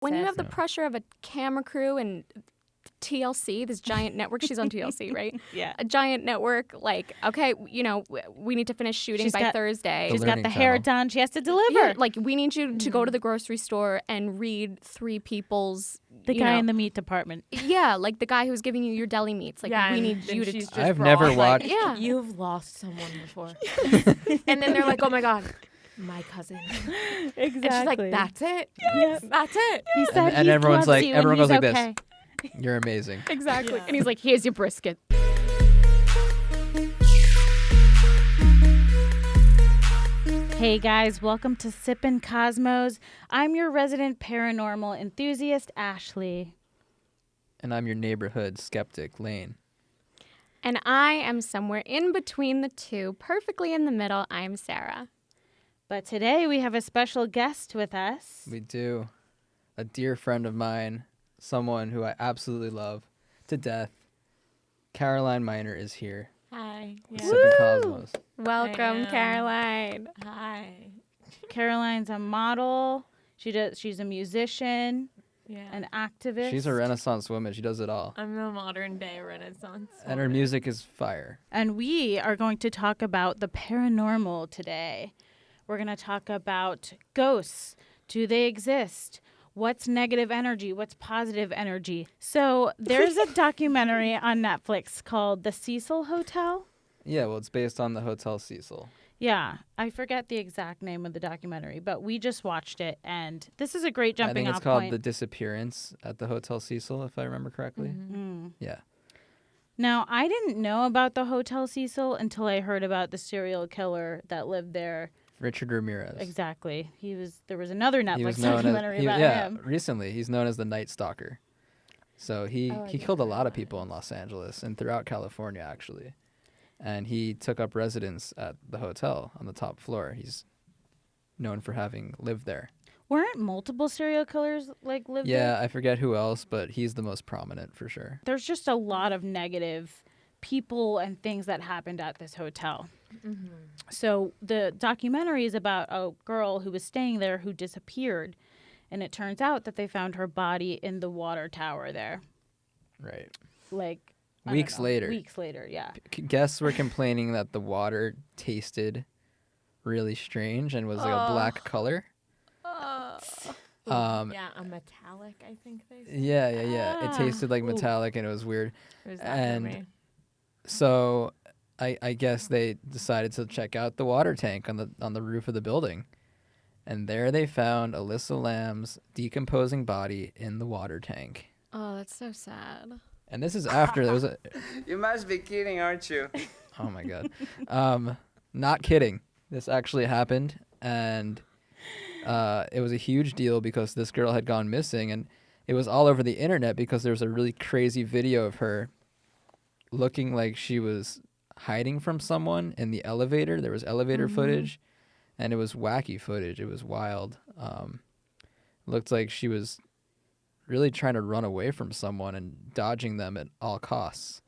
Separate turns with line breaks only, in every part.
When you have the pressure of a camera crew and TLC, this giant network, she's on TLC, right?
Yeah.
A giant network, like, okay, we need to finish shooting by Thursday.
She's got the hair done. She has to deliver.
Yeah, like, we need you to go to the grocery store and read three people's...
The guy in the meat department.
Yeah, like the guy who's giving you your deli meats. Like, we need you to...
I've never watched...
Yeah.
You've lost someone before. And then they're like, oh my God, my cousin.
Exactly.
And she's like, that's it?
Yes.
That's it.
He said
and
he
everyone's
loves
like,
you
everyone
and
goes like
he's okay.
this. You're amazing.
Exactly.
Yeah.
And he's like, here's your brisket.
Hey guys, welcome to Sippin Cosmos. I'm your resident paranormal enthusiast, Ashley.
And I'm your neighborhood skeptic, Layne.
And I am somewhere in between the two, perfectly in the middle. I'm Sarah.
But today we have a special guest with us.
We do. A dear friend of mine, someone who I absolutely love to death. Caroline Miner is here.
Hi.
with
Yeah.
Sippin Cosmos.
Welcome,
am.
Caroline.
Hi.
Caroline's a model. She's a musician,
Yeah.
an activist.
She's a Renaissance woman. She does it all.
I'm a modern day Renaissance.
And her
woman.
music is fire.
And we are going to talk about the paranormal today. We're going to talk about ghosts. Do they exist? What's negative energy? What's positive energy? So there's a documentary on Netflix called The Cecil Hotel.
Yeah, well, it's based on the Hotel Cecil.
Yeah, I forget the exact name of the documentary, but we just watched it, and this is a great
I
jumping
think it's
off
called
point.
The Disappearance at the Hotel Cecil, if I remember correctly.
Mm.
Yeah.
Now, I didn't know about the Hotel Cecil until I heard about the serial killer that lived there.
Richard Ramirez.
Exactly. There was another
He
Netflix
was known
documentary
as,
about him.
recently he's known as the Night Stalker. So he killed a lot of people in Los Angeles and throughout California, actually. And he took up residence at the hotel on the top floor. He's known for having lived there.
Weren't multiple serial killers lived there?
Yeah, I forget who else, but he's the most prominent for sure.
There's just a lot of negative people and things that happened at this hotel.
Mm-hmm.
So the documentary is about a girl who was staying there who disappeared. And it turns out that they found her body in the water tower there.
Right.
Weeks
later.
Weeks later, yeah.
Guests were complaining that the water tasted really strange and was like a black color.
Yeah, a metallic, I think they said.
Yeah. It tasted like
Ooh.
metallic and it was weird.
It was that
And
for me.
so I guess they decided to check out the water tank on the roof of the building. And there they found Alyssa Lamb's decomposing body in the water tank.
Oh, that's so sad.
And this is after there was a...
You must be kidding, aren't you?
Oh, my God. Not kidding. This actually happened. And it was a huge deal because this girl had gone missing. And it was all over the internet because there was a really crazy video of her looking like she was hiding from someone in the elevator. There was elevator footage. And it was wacky footage. It was wild. Looked like she was really trying to run away from someone and dodging them at all costs.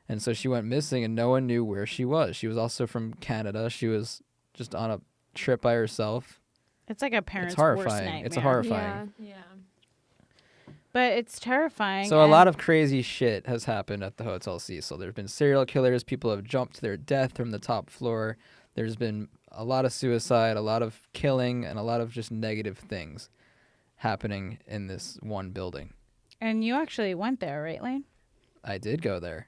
And so she went missing and no one knew where she was. She was also from Canada. She was just on a trip by herself.
It's like a parent's
It's
worst
horrifying.
nightmare.
It's horrifying.
Yeah.
Yeah.
But it's terrifying.
So a
and
lot of crazy shit has happened at the Hotel Cecil. There have been serial killers. People have jumped to their death from the top floor. There's been a lot of suicide, a lot of killing, and a lot of just negative things happening in this one building.
And you actually went there, right, Layne?
I did go there.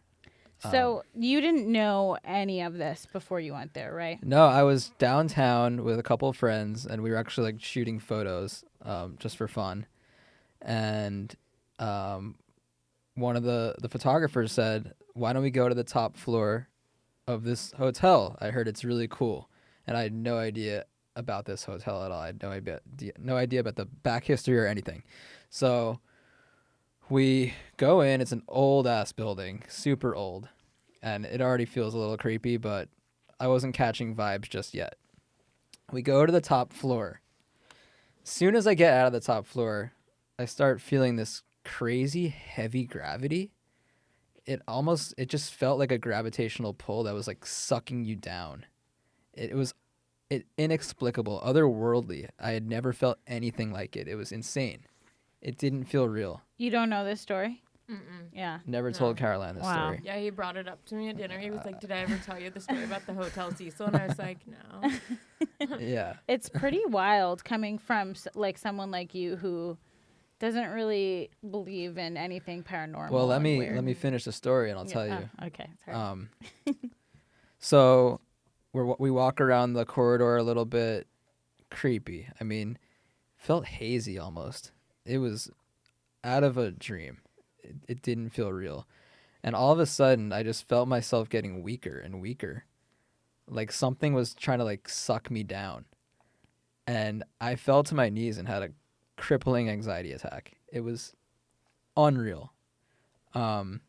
So you didn't know any of this before you went there, right?
No, I was downtown with a couple of friends, and we were actually shooting photos just for fun. And one of the photographers said, "Why don't we go to the top floor of this hotel? I heard it's really cool." And I had no idea about this hotel at all. I had no idea about the back history or anything. So we go in. It's an old-ass building, super old. And it already feels a little creepy, but I wasn't catching vibes just yet. We go to the top floor. As soon as I get out of the top floor, I start feeling this crazy heavy gravity. It just felt like a gravitational pull that was like sucking you down. It was inexplicable, otherworldly. I had never felt anything like it. It was insane. It didn't feel real.
You don't know this story?
Mm-mm.
Yeah.
Never told Caroline this
Wow.
story.
Yeah, he brought it up to me at dinner. He was like, "Did I ever tell you the story about the Hotel Cecil?" And I was like, "No."
Yeah.
It's pretty wild coming from like someone like you who doesn't really believe in anything paranormal.
Well, let
and
me
weird.
finish the story and I'll
Yeah.
tell you.
Oh, okay. Sorry.
So we walk around the corridor a little bit, creepy. I mean, felt hazy almost. It was out of a dream. It didn't feel real. And all of a sudden, I just felt myself getting weaker and weaker. Like something was trying to like suck me down. And I fell to my knees and had a crippling anxiety attack. It was unreal. And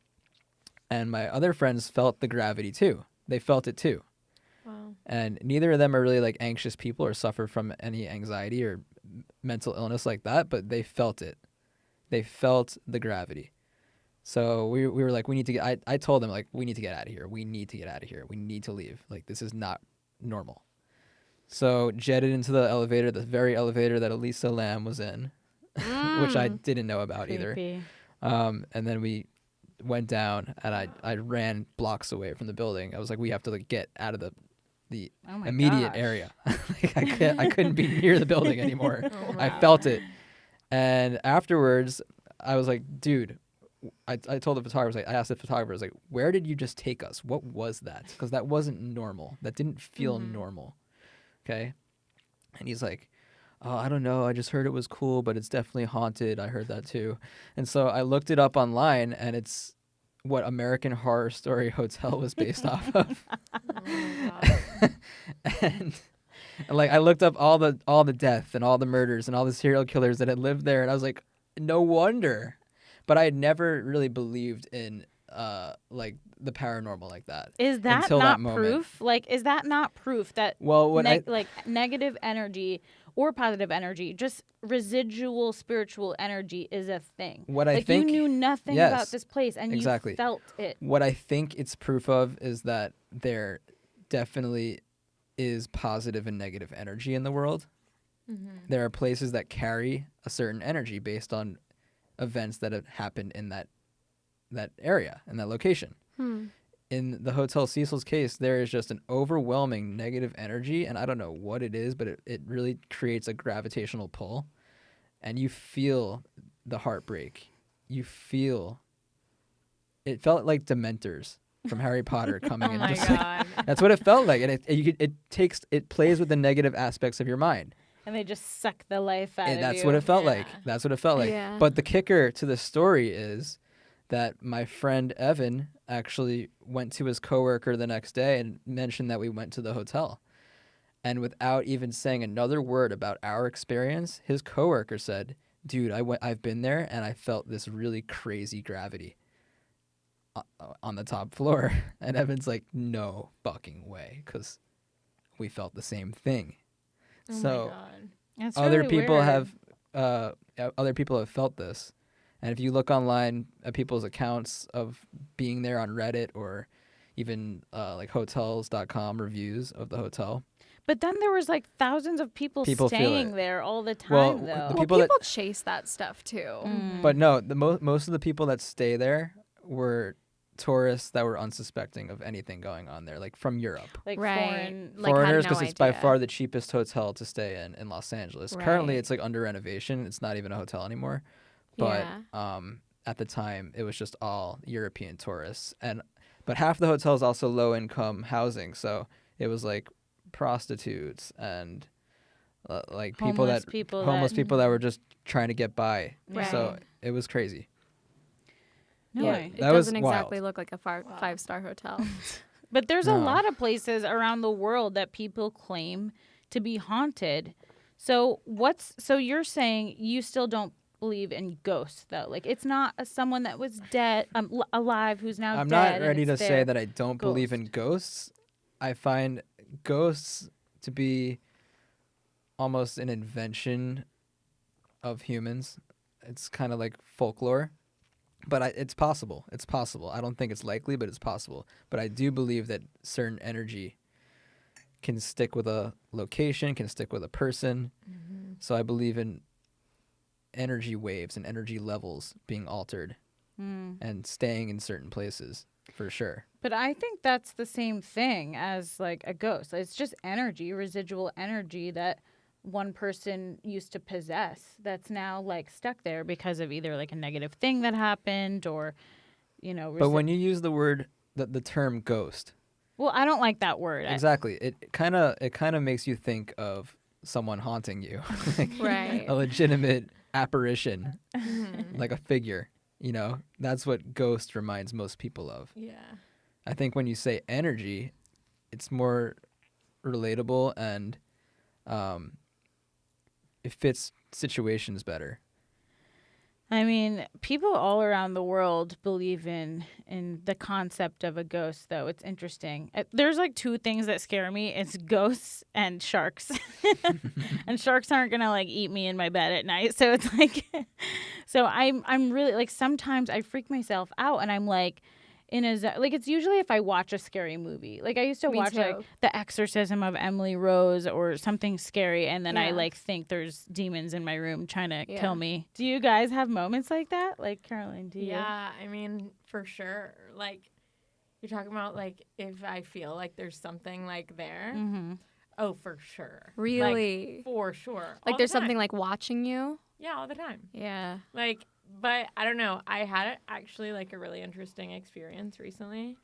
my other friends felt the gravity too. They felt it too.
Wow.
And neither of them are really like anxious people or suffer from any anxiety or mental illness like that, but they felt it. They felt the gravity. So we were like, we need to get, I told them like, we need to get out of here. We need to get out of here. We need to leave. Like, this is not normal. So jetted into the elevator, the very elevator that Elisa Lamb was in, which I didn't know about either.
Creepy.
And then we went down and I ran blocks away from the building. I was like, we have to like get out of the
Oh my
immediate
gosh.
area. Like, I couldn't be near the building anymore.
Oh,
I
wow.
felt it. And afterwards, I was like, dude, I told the photographer, like, I asked the photographer, I was like, where did you just take us? What was that? Because that wasn't normal. That didn't feel normal. Okay. And he's like, oh, I don't know. I just heard it was cool, but it's definitely haunted. I heard that too. And so I looked it up online, and it's what American Horror Story Hotel was based off of.
Oh my God.
and like I looked up all the death and all the murders and all the serial killers that had lived there, and I was like, no wonder. But I had never really believed in like the paranormal like that.
Is that
until
not
that moment.
proof? Like, is that not proof that
Well, what
like negative energy or positive energy, just residual spiritual energy is a thing?
What I
like
think-
you knew nothing
yes,
about this place and
exactly.
you felt it.
what I think it's proof of is that there definitely is positive and negative energy in the world. There are places that carry a certain energy based on events that have happened in that area, in that location. In the Hotel Cecil's case, there is just an overwhelming negative energy, and I don't know what it is, but it really creates a gravitational pull, and you feel the heartbreak. You feel... It felt like Dementors from Harry Potter coming
Oh
in.
my
Just like,
God.
that's what it felt like, and it plays with the negative aspects of your mind.
And they just suck the life out of
And that's
you.
what it felt
Yeah.
like. That's what it felt like.
Yeah.
But the kicker to the story is that my friend Evan actually went to his coworker the next day and mentioned that we went to the hotel. And without even saying another word about our experience, his coworker said, dude, I've been there and I felt this really crazy gravity on the top floor. And Evan's like, no fucking way, because we felt the same thing.
Oh
So
my God.
That's
other
really
people
weird.
other people have felt this, and if you look online at people's accounts of being there on Reddit or even like hotels.com reviews of the hotel,
But then there was like thousands of people
People feel
staying
it.
there all the time,
Well,
though.
the
Well,
people
people
that-
chase that stuff too.
but no, the most of the people that stay there were tourists that were unsuspecting of anything going on there, like from Europe.
Like
Right.
foreign.
Like, had
Foreigners,
no
because it's by
idea.
far the cheapest hotel to stay in Los Angeles. Currently,
Right.
it's like under renovation. It's not even a hotel anymore. But
Yeah.
at the time, it was just all European tourists, but half the hotel is also low income housing. So it was like prostitutes and like people
Homeless
that
people
homeless
that-
people that were just trying to get by. So
Right.
it was crazy.
No
Yeah,
way.
it
That was
doesn't exactly
wild.
look like a five-star hotel.
But there's a
No.
lot of places around the world that people claim to be haunted. So you're saying you still don't believe in ghosts, though? Like, it's not someone that was dead, alive, who's now
I'm
dead.
not
and
ready to
it's
say
their
that I don't believe in ghosts. I find ghosts to be almost an invention of humans. It's kind of like folklore, but it's possible. It's possible. I don't think it's likely, but it's possible. But I do believe that certain energy can stick with a location, can stick with a person. So I believe in energy waves and energy levels being altered and staying in certain places for sure.
But I think that's the same thing as like a ghost. It's just energy, residual energy that one person used to possess that's now like stuck there because of either like a negative thing that happened or, you know.
But when you use the word, the term ghost,
well, I don't like that word.
exactly, it kind of makes you think of someone haunting you, like
Right.
a legitimate apparition, like a figure. You know, that's what ghost reminds most people of.
Yeah.
I think when you say energy, it's more relatable and it fits situations better.
I mean, people all around the world believe in the concept of a ghost, though. It's interesting. There's like two things that scare me. It's ghosts and sharks. And sharks aren't going to like eat me in my bed at night. So it's like so I'm really like sometimes I freak myself out and I'm like like it's usually if I watch a scary movie. Like I used to
Me
watch
too.
like The Exorcism of Emily Rose or something scary and then I
Yeah.
like think there's demons in my room trying to
Yeah.
kill me. Do you guys have moments like that? Like Caroline, do you?
Yeah, I mean, for sure. Like, you're talking about, like, if I feel like there's something, like, there.
Mm-hmm.
Oh, for sure.
Really?
Like, for sure.
Like
All
there's
the time.
something like watching you?
Yeah, all the time.
Yeah.
Like, but I don't know. I had actually, like, a really interesting experience recently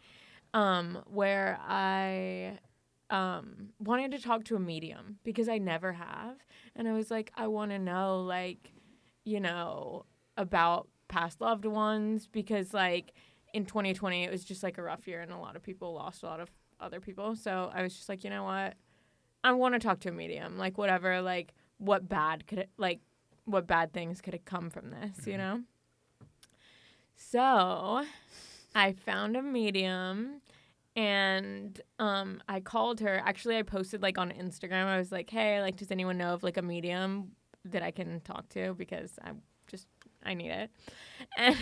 where I wanted to talk to a medium because I never have. And I was like, I want to know, like, you know, about past loved ones because, like, in 2020, it was just, like, a rough year and a lot of people lost a lot of other people. So I was just like, you know what? I want to talk to a medium. Like, whatever, like, what bad things could have come from this, you know? So I found a medium and I called her. Actually, I posted like on Instagram. I was like, hey, like, does anyone know of like a medium that I can talk to? Because I need it. And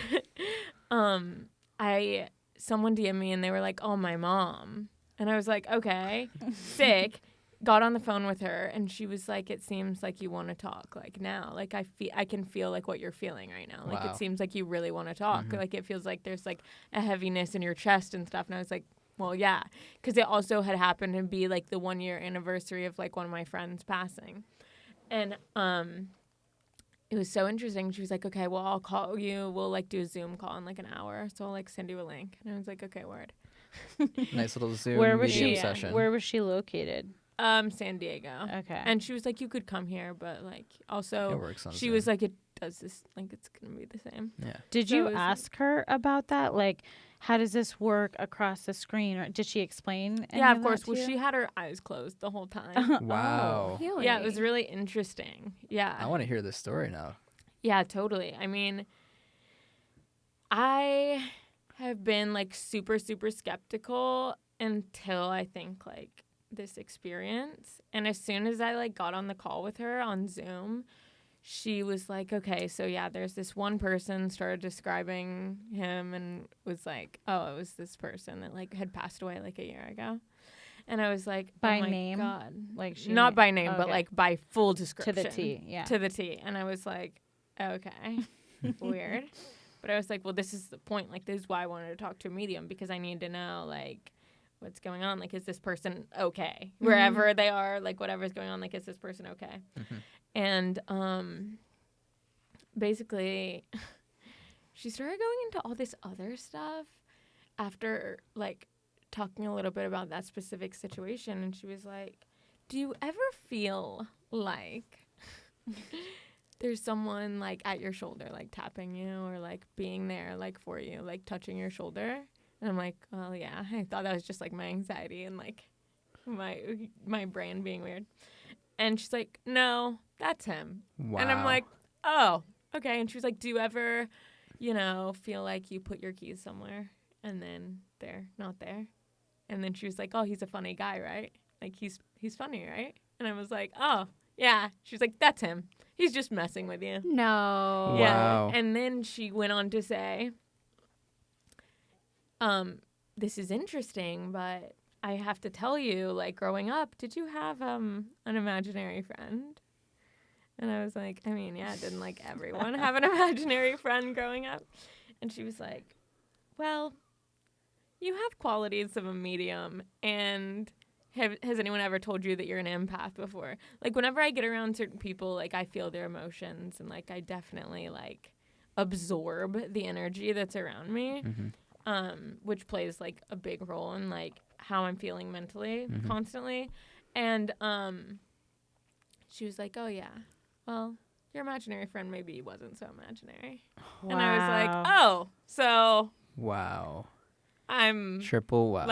someone DM'd me and they were like, oh, my mom. And I was like, okay, sick. Got on the phone with her and she was like, it seems like you want to talk like now. Like I can feel like what you're feeling right now. Like
Wow.
it seems like you really want to talk. Like it feels like there's like a heaviness in your chest and stuff. And I was like, well, yeah. Because it also had happened to be like the 1 year anniversary of like one of my friends passing. And it was so interesting. She was like, okay, well, I'll call you. We'll like do a Zoom call in like an hour. So I'll like send you a link. And I was like, okay, word.
Nice little Zoom
Where was
medium
she?
session.
Where was she located?
San Diego.
Okay.
And she was like, you could come here, but like also
It works on
she
Zoom.
was like, it does this, like it's gonna be the same.
Yeah.
Did
so
you
it was like-
ask her about that? Like, how does this work across the screen? Or did she explain? Any
Yeah,
of
of course.
that
Well,
to you?
she had her eyes closed the whole time.
Wow.
Really?
Yeah, it was really interesting. Yeah.
I want to hear this story now.
Yeah, totally. I mean, I have been like super, super skeptical until I think like this experience. And as soon as I like got on the call with her on Zoom, she was like, okay, so yeah, there's this one person, started describing him and was like, oh, it was this person that like had passed away like a year ago. And I was like,
By
oh my
name?
God.
Like she
Not by name, but
okay.
like by full
to
description.
the T. Yeah.
To the T. And I was like, okay, weird. But I was like, well, this is the point. Like, this is why I wanted to talk to a medium because I need to know, like, what's going on. Like, is this person okay? Wherever they are, like, whatever's going on, like, is this person okay? And basically, she started going into all this other stuff after, like, talking a little bit about that specific situation. And she was like, do you ever feel like there's someone like at your shoulder, like tapping you or like being there, like for you, like touching your shoulder? And I'm like, well, yeah. I thought that was just like my anxiety and like my brain being weird. And she's like, no, that's him.
Wow.
And I'm like, oh, okay. And she was like, do you ever, you know, feel like you put your keys somewhere and then they're not there? And then she was like, oh, he's a funny guy, right? Like he's funny, right? And I was like, oh, yeah. She was like, that's him. He's just messing with you.
No.
Wow.
Yeah. And then she went on to say, this is interesting, but I have to tell you, like growing up, did you have an imaginary friend? And I was like, I mean, yeah, didn't like everyone have an imaginary friend growing up? And she was like, well, you have qualities of a medium, and has anyone ever told you that you're an empath before? Like, whenever I get around certain people, like, I feel their emotions, and, like, I definitely, like, absorb the energy that's around me, which plays, like, a big role in, like, how I'm feeling mentally constantly. And she was like, oh, yeah. Well, your imaginary friend maybe wasn't so imaginary.
Wow.
And I was like, oh, so
Wow.
I'm
Triple wow.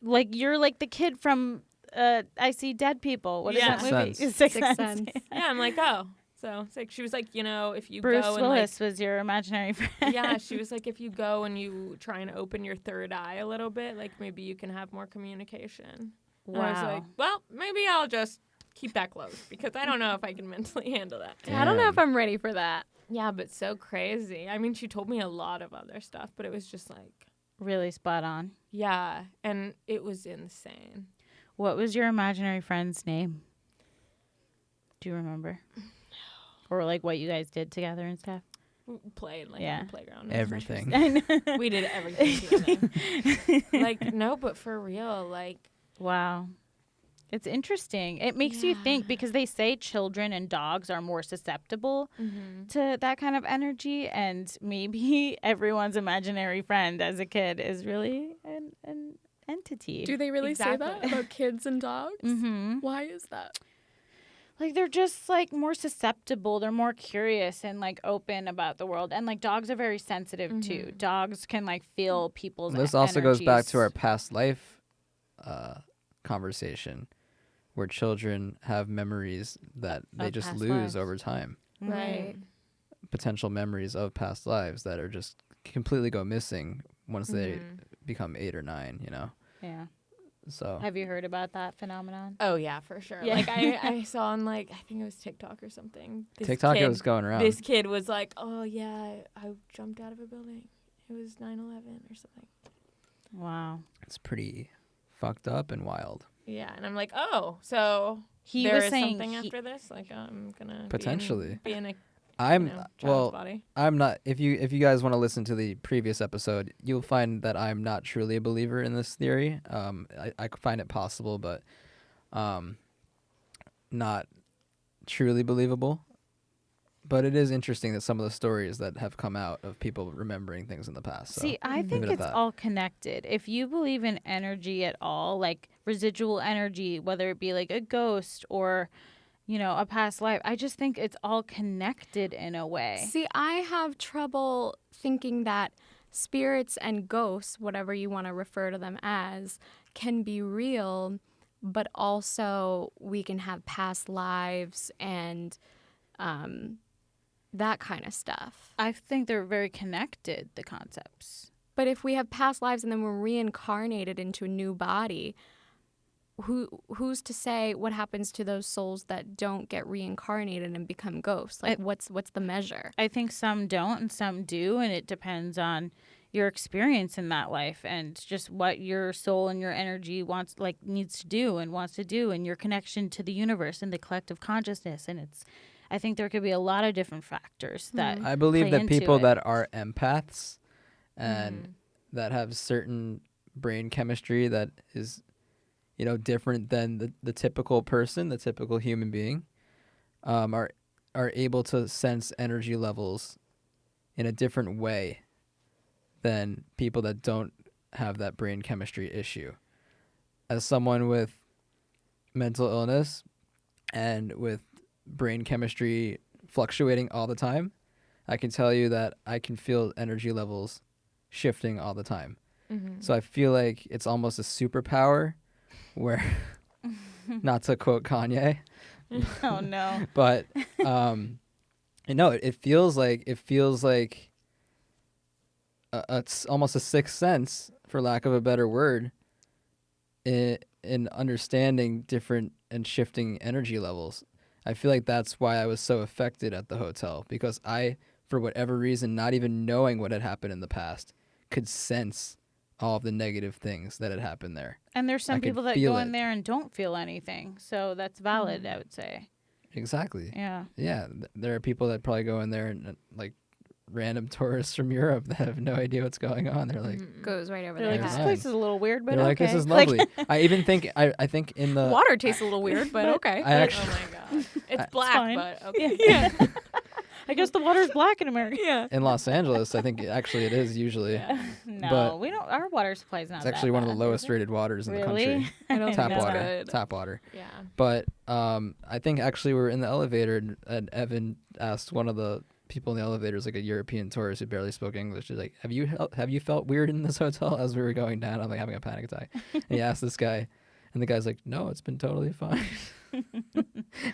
like,
you're like the kid from I See Dead People. What is
Yeah.
that movie?
Sixth
Sixth
Sense.
yeah, I'm like, oh. So it's like, she was like, you know, if you
Bruce
go and
Willis was your imaginary friend.
yeah, she was like, if you go and you try and open your third eye a little bit, like maybe you can have more communication. And I was like, well, maybe I'll just keep that closed because I don't know if I can mentally handle that.
I don't know
Damn.
if I'm ready for that.
Yeah, but so crazy. I mean, she told me a lot of other stuff, but it was just like,
Really spot on.
yeah, and it was insane.
What was your imaginary friend's name? Do you remember? Or like what you guys did together and stuff?
We played like
Yeah.
on the playground.
Everything.
I know.
We did everything together. Like, no, but for real, like,
Wow. It's interesting. It makes you think because they say children and dogs are more susceptible to that kind of energy, and maybe everyone's imaginary friend as a kid is really an entity.
Do they really say that
Exactly.
about kids and dogs?
Mm-hmm.
Why is that?
Like they're just like more susceptible. They're more curious and like open about the world. And like dogs are very sensitive too. Dogs can like feel people's
This also goes back to our
energies.
past life conversation, where children have memories that they
Of
just
past
lose
lives.
over time.
right.
Potential memories of past lives that are just completely go missing once they become 8 or 9, you know?
Yeah.
So
Have you heard about that phenomenon?
Oh, yeah, for sure.
Yeah.
Like, I saw on, like, I think it was TikTok or something.
TikTok
kid,
was going around.
This kid was like, oh, yeah, I jumped out of a building. It was 9/11 or something.
Wow.
It's pretty fucked up and wild.
Yeah, and I'm like, oh, so
He
there
was
is
saying
something
he-
after this? Like, I'm going to
Potentially.
be in a
I'm
child's
well,
body.
I'm not. If you guys want to listen to the previous episode, you'll find that I'm not truly a believer in this theory. I find it possible, but not truly believable. But it is interesting that some of the stories that have come out of people remembering things in the past. So
See, I
leave
think
it at
it's
that.
all connected. If you believe in energy at all, like residual energy, whether it be like a ghost or, you know, a past life, I just think it's all connected in a way.
See, I have trouble thinking that spirits and ghosts, whatever you want to refer to them as, can be real, but also we can have past lives and that kind of stuff.
I think they're very connected, the concepts.
But if we have past lives and then we're reincarnated into a new body, who's to say what happens to those souls that don't get reincarnated and become ghosts? Like, what's the measure?
I think some don't and some do, and it depends on your experience in that life and just what your soul and your energy needs to do and your connection to the universe and the collective consciousness. And I think there could be a lot of different factors that
I believe
play
that
into
people
it.
that are empaths and that have certain brain chemistry that is, you know, different than the typical person, the typical human being, are able to sense energy levels in a different way than people that don't have that brain chemistry issue. As someone with mental illness and with brain chemistry fluctuating all the time, I can tell you that I can feel energy levels shifting all the time. So I feel like it's almost a superpower where, not to quote Kanye,
Oh no.
but it feels like it's almost a sixth sense, for lack of a better word, in understanding different and shifting energy levels. I feel like that's why I was so affected at the hotel, because I, for whatever reason, not even knowing what had happened in the past, could sense all of the negative things that had happened there.
And there's
I
some
could
people that
feel
go
it.
in there and don't feel anything. So that's valid, I would say.
Exactly.
Yeah.
Yeah, there are people that probably go in there and like random tourists from Europe that have no idea what's going on. They're like,
Goes right over
They're
their
like, this
head.
place is a little weird, but
they're like, this
okay.
is lovely. I even think I think in the
Water tastes a little weird, but okay.
I actually
Oh my god. It's
It's
black,
fine.
but okay.
Yeah. I guess the water is black in America.
Yeah.
in Los Angeles, I think actually it is usually.
No,
But
we don't. Our water supply is not.
It's actually
that
one of the
bad, is
lowest
it?
rated waters in the
Really?
country.
I don't
Tap
think it's
water.
good.
Tap water.
Yeah.
But I think actually we were in the elevator and Evan asked one of the people in the elevators, like a European tourist who barely spoke English, he's like, have you felt weird in this hotel as we were going down? I'm like having a panic attack. And he asked this guy, and the guy's like, no, it's been totally fine.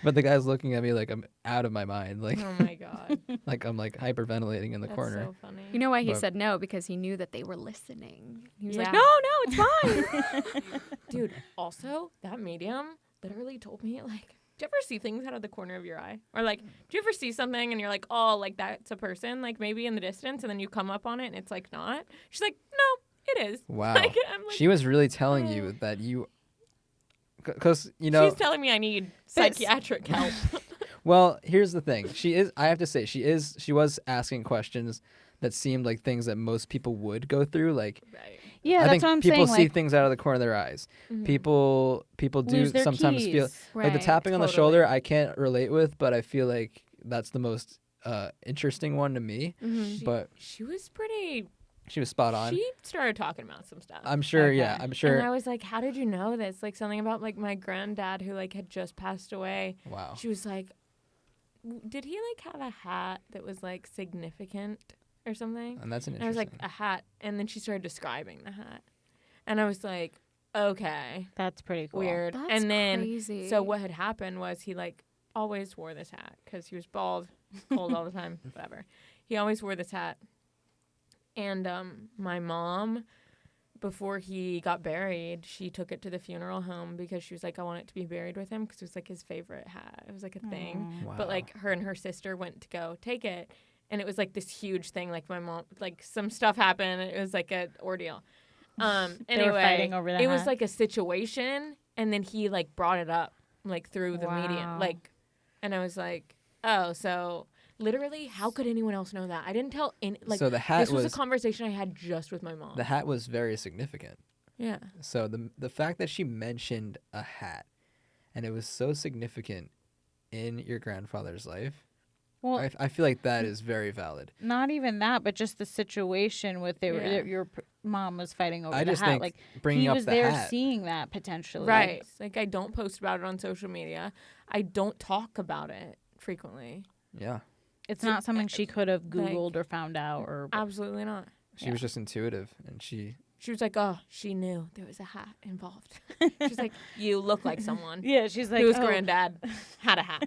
But the guy's looking at me like I'm out of my mind, like
Oh my god.
like I'm like hyperventilating in the
That's
corner.
so funny.
You know why he
But-
said no? Because he knew that they were listening. He was
Yeah.
like, no, it's fine.
Dude, also, that medium literally told me, like, do you ever see things out of the corner of your eye? Or, like, do you ever see something and you're like, oh, like, that's a person, like, maybe in the distance, and then you come up on it and it's, like, not? She's like, no, it is.
Wow.
Like, I'm like,
She was really telling you that you, because you know.
she's telling me I need psychiatric help.
Well, here's the thing. I have to say, she was asking questions that seemed like things that most people would go through. Like,
Right.
Yeah,
I
that's
think
what I'm
people
saying.
see
like,
things out of the corner of their eyes.
Mhm.
People do
lose their
sometimes feel
keys.
like the
Right,
tapping on the
totally.
shoulder. I can't relate with, but I feel like that's the most interesting one to me.
Mhm.
But
She was pretty,
she was spot on.
she started talking about some stuff.
I'm sure. Yeah,
Okay.
I'm sure.
And I was like, how did you know this? Like, something about, like, my granddad who, like, had just passed away.
Wow.
She was like, did he, like, have a hat that was, like, significant or something?
And that's an
And I was
interesting.
like, a hat. And then she started describing the hat. And I was like, okay,
That's pretty cool.
weird.
That's
and then,
crazy.
so what had happened was he, like, always wore this hat because he was bald, cold all the time, whatever. He always wore this hat. And my mom, before he got buried, she took it to the funeral home because she was like, I want it to be buried with him because it was, like, his favorite hat. It was, like, a thing.
Wow.
But, like, her and her sister went to go take it. And it was, like, this huge thing. Like, my mom, like, some stuff happened. And it was, like, an ordeal.
They were fighting over the
it was,
hat.
like, a situation. And then he, like, brought it up, like, through the media.
Wow.
Like, and I was like, oh, so literally, how could anyone else know that? I didn't tell any, like,
so the hat
this was
was
a conversation I had just with my mom.
the hat was very significant.
Yeah.
So the fact that she mentioned a hat, and it was so significant in your grandfather's life,
Well,
I feel like that is very valid.
not even that, but just the situation with
Yeah.
your mom was fighting over
I
the
just
hat.
think
Like
bringing
he
up
was
the
there
hat.
seeing that potentially.
Right. Like, I don't post about it on social media. I don't talk about it frequently.
Yeah,
It's not something she could have
like,
Googled or found out or.
Absolutely not.
she was just intuitive, and she.
She was like, oh, she knew there was a hat involved. She's like, you look like someone
Yeah, she's like,
whose
"Oh."
granddad had a hat.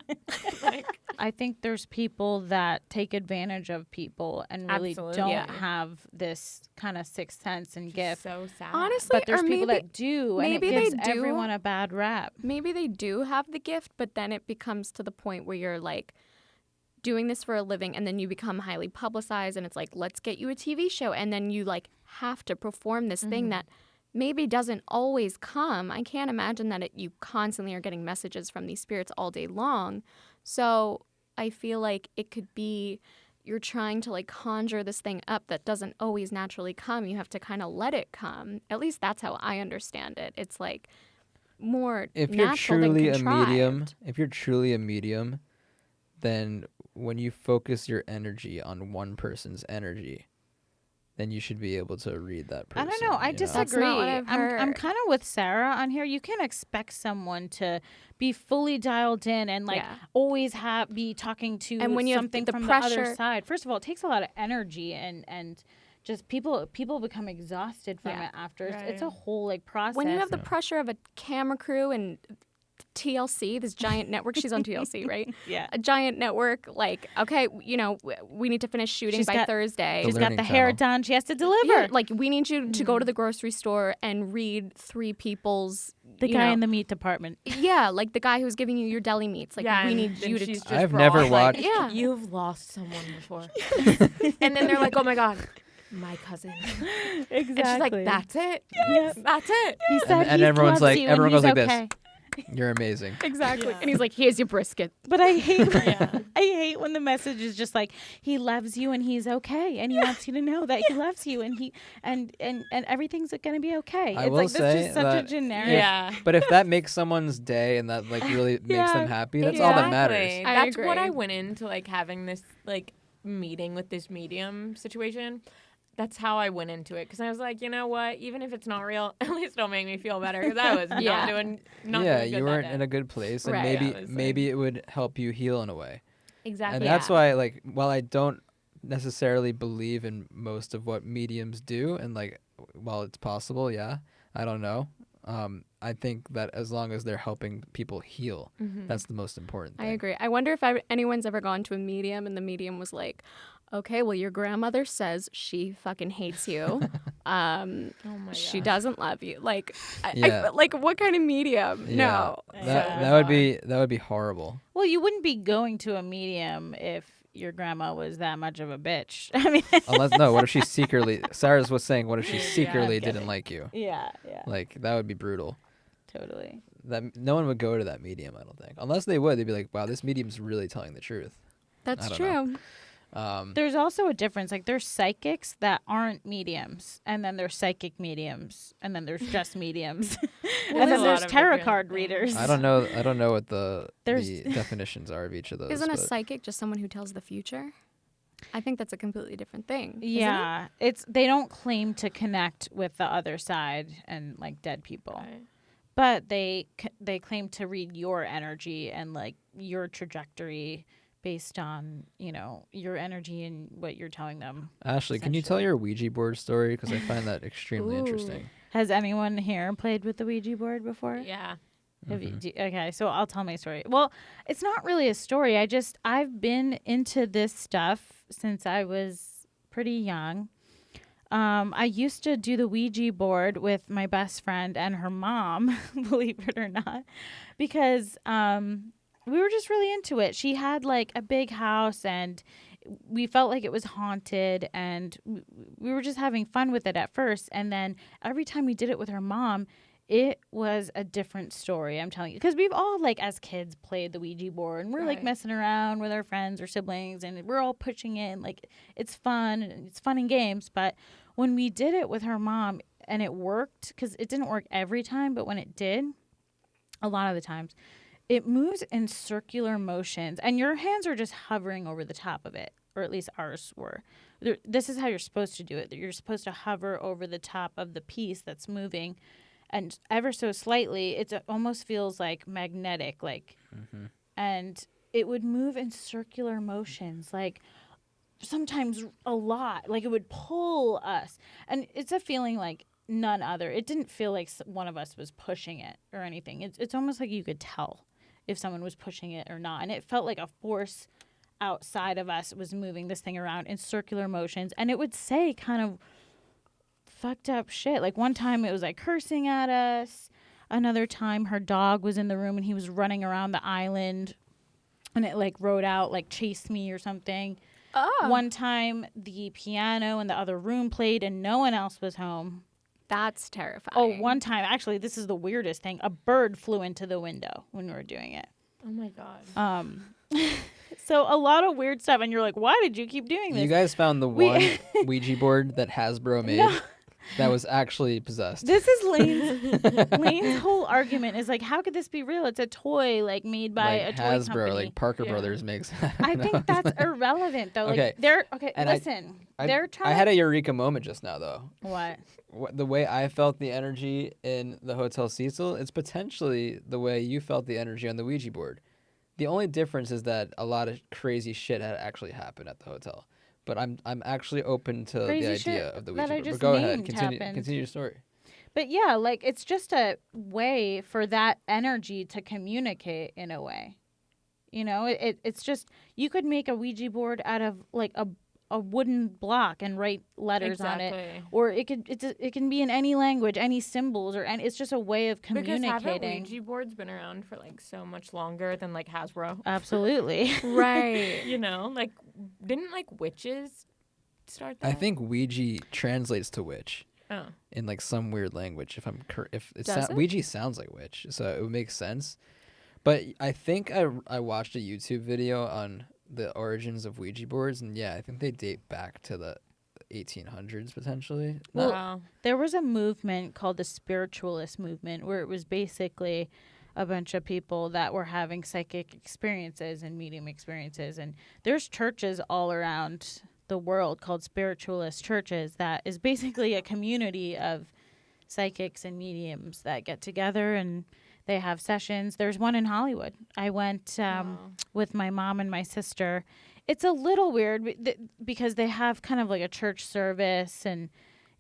Like,
I think there's people that take advantage of people and really
Absolutely.
don't
Yeah.
have this kind of sixth sense and gift.
so sad.
Honestly,
But there's
or
people
maybe,
that do, and it
maybe they
gives
do.
everyone a bad rap.
maybe they do have the gift, but then it becomes to the point where you're like doing this for a living and then you become highly publicized and it's like, let's get you a TV show. And then you like have to perform this thing that maybe doesn't always come. I can't imagine that you constantly are getting messages from these spirits all day long. So I feel like it could be you're trying to like conjure this thing up that doesn't always naturally come. You have to kind of let it come. At least that's how I understand it. It's like more
If you're
natural than
truly a medium,
contrived.
then when you focus your energy on one person's energy, then you should be able to read that person.
I don't know. I
you know?
That's
disagree.
not what I've
I'm
heard.
kind of with Sarah on here. You can expect someone to be fully dialed in and like
Yeah.
always be talking to
And when you have
something
the
from the
pressure-
other side. First of all, it takes a lot of energy and just people become exhausted from
Yeah.
it after. It's
Right.
a whole like process.
When you have the pressure of a camera crew and TLC, this giant network, she's on TLC, right?
yeah.
A giant network, like, okay, you know, we need to finish shooting
She's
by
got-
Thursday.
She's
The
got
learning
the hair
channel.
done. She has to deliver.
Yeah, like, we need you to go to the grocery store and read 3 people's,
the
you
guy
know-
in the meat department.
Yeah, like the guy who's giving you your deli meats. Like,
yeah,
we
and
need
then
you to.
she's just
I've
raw,
never
like,
watched-
Yeah.
You've lost someone before. And then they're like, oh my God, my cousin.
Exactly.
And she's like, that's it?
Yes.
That's it?
He said
and
he
everyone's
loves
like-
you
everyone
and
goes
he's
like this.
okay.
You're amazing.
Exactly.
Yeah.
And he's like, here's your brisket.
But I hate
Yeah.
I hate when the message is just like he loves you and he's okay and he wants you to know that he loves you and he and everything's gonna be okay.
I
It's
will
like that's
say
just such a
that
generic.
Yeah.
But if that makes someone's day and that like really makes them happy, that's all that matters.
Exactly.
I
That's what
agree.
I went into like having this like meeting with this medium situation. That's how I went into it because I was like, you know what? Even if it's not real, at least it'll make me feel better because I was
Yeah.
not doing not
Yeah,
doing good
you
that
weren't
day.
in a good place, and
Right.
maybe
Yeah, it was
maybe it would help you heal in a way.
Exactly.
And that's why, like, while I don't necessarily believe in most of what mediums do, and like, while it's possible, yeah, I don't know. I think that as long as they're helping people heal, that's the most important thing.
I agree. I wonder if anyone's ever gone to a medium and the medium was like, okay, well, your grandmother says she fucking hates you.
Oh my
She
gosh.
doesn't love you. Like,
Yeah.
like what kind of medium?
Yeah.
No.
That would be horrible.
Well, you wouldn't be going to a medium if your grandma was that much of a bitch. I mean,
Unless what if she secretly? Sarah's was saying, what if she
Yeah,
secretly
I'm
didn't
kidding.
like you?
yeah,
Like that would be brutal.
totally.
That no one would go to that medium. I don't think. Unless they would, they'd be like, wow, this medium's really telling the truth.
That's
I don't
true.
There's also a difference. Like there's psychics that aren't mediums, and then there's psychic mediums, and then there's just mediums,
Well,
and
there's
then
a
there's
lot of
tarot
different
card
things.
readers.
I don't know what the
There's-
definitions are of each of those.
Isn't a
but-
psychic just someone who tells the future? I think that's a completely different thing. isn't it?
Yeah, it's they don't claim to connect with the other side and like dead people,
Right.
but they claim to read your energy and like your trajectory based on your energy and what you're telling them.
Ashley, can you tell your Ouija board story? Because I find that extremely
Ooh.
interesting.
Has anyone here played with the Ouija board before?
Yeah.
Have you, okay, so I'll tell my story. Well, it's not really a story. I've been into this stuff since I was pretty young. I used to do the Ouija board with my best friend and her mom, believe it or not, because we were just really into it. She had like a big house and we felt like it was haunted, and we were just having fun with it at first. And then every time we did it with her mom, it was a different story, I'm telling you. Because we've all, like, as kids, played the Ouija board. And we're, like,
Right.
messing around with our friends or siblings. And we're all pushing in. Like, it's fun. And it's fun in games. But when we did it with her mom, and it worked, because it didn't work every time. But when it did, a lot of the times, it moves in circular motions. And your hands are just hovering over the top of it. Or at least ours were. This is how you're supposed to do it. You're supposed to hover over the top of the piece that's moving. And ever so slightly, it almost feels like magnetic, like, and it would move in circular motions, like sometimes a lot, like it would pull us. And it's a feeling like none other. It didn't feel like one of us was pushing it or anything. It's almost like you could tell if someone was pushing it or not. And it felt like a force outside of us was moving this thing around in circular motions. And it would say kind of fucked up shit. Like one time it was like cursing at us. Another time her dog was in the room and he was running around the island and it like wrote out like chase me or something.
Oh,
One time the piano in the other room played and no one else was home.
that's terrifying.
Oh, one time, actually, this is the weirdest thing. A bird flew into the window when we were doing it.
Oh my god.
So a lot of weird stuff. And you're like, why did you keep doing this?
You guys found the one Ouija board that Hasbro made that was actually possessed.
This is Layne's whole argument is like, how could this be real? It's a toy like made by
like
a toy
Hasbro,
company.
like Parker
Yeah.
Brothers makes.
I think that's irrelevant though.
Okay.
Like they're
And
listen. They're trying.
I had a eureka moment just now, though.
what?
The way I felt the energy in the Hotel Cecil, it's potentially the way you felt the energy on the Ouija board. The only difference is that a lot of crazy shit had actually happened at the hotel. But I'm actually open to
Crazy
the
shit
idea of the
that
Ouija
I
board. But
just
go ahead,
named
continue
happened.
your story.
But yeah, like it's just a way for that energy to communicate in a way. You know, it's just you could make a Ouija board out of like a wooden block and write letters on it,
Exactly.
or it can be in any language, any symbols, or it's just a way of
Because haven't
communicating.
Ouija boards been around for like so much longer than like Hasbro?
Absolutely.
right.
You know, like didn't like witches start that?
I think Ouija translates to witch.
Oh.
in like some weird language. If it
Does it?
Ouija sounds like witch, so it would make sense. But I think I watched a YouTube video on the origins of Ouija boards, and yeah, I think they date back to the 1800s potentially.
Well,
Wow.
There was a movement called the Spiritualist Movement where it was basically a bunch of people that were having psychic experiences and medium experiences. And there's churches all around the world called spiritualist churches that is basically a community of psychics and mediums that get together and they have sessions. There's one in Hollywood. I went with my mom and my sister. It's a little weird because they have kind of like a church service and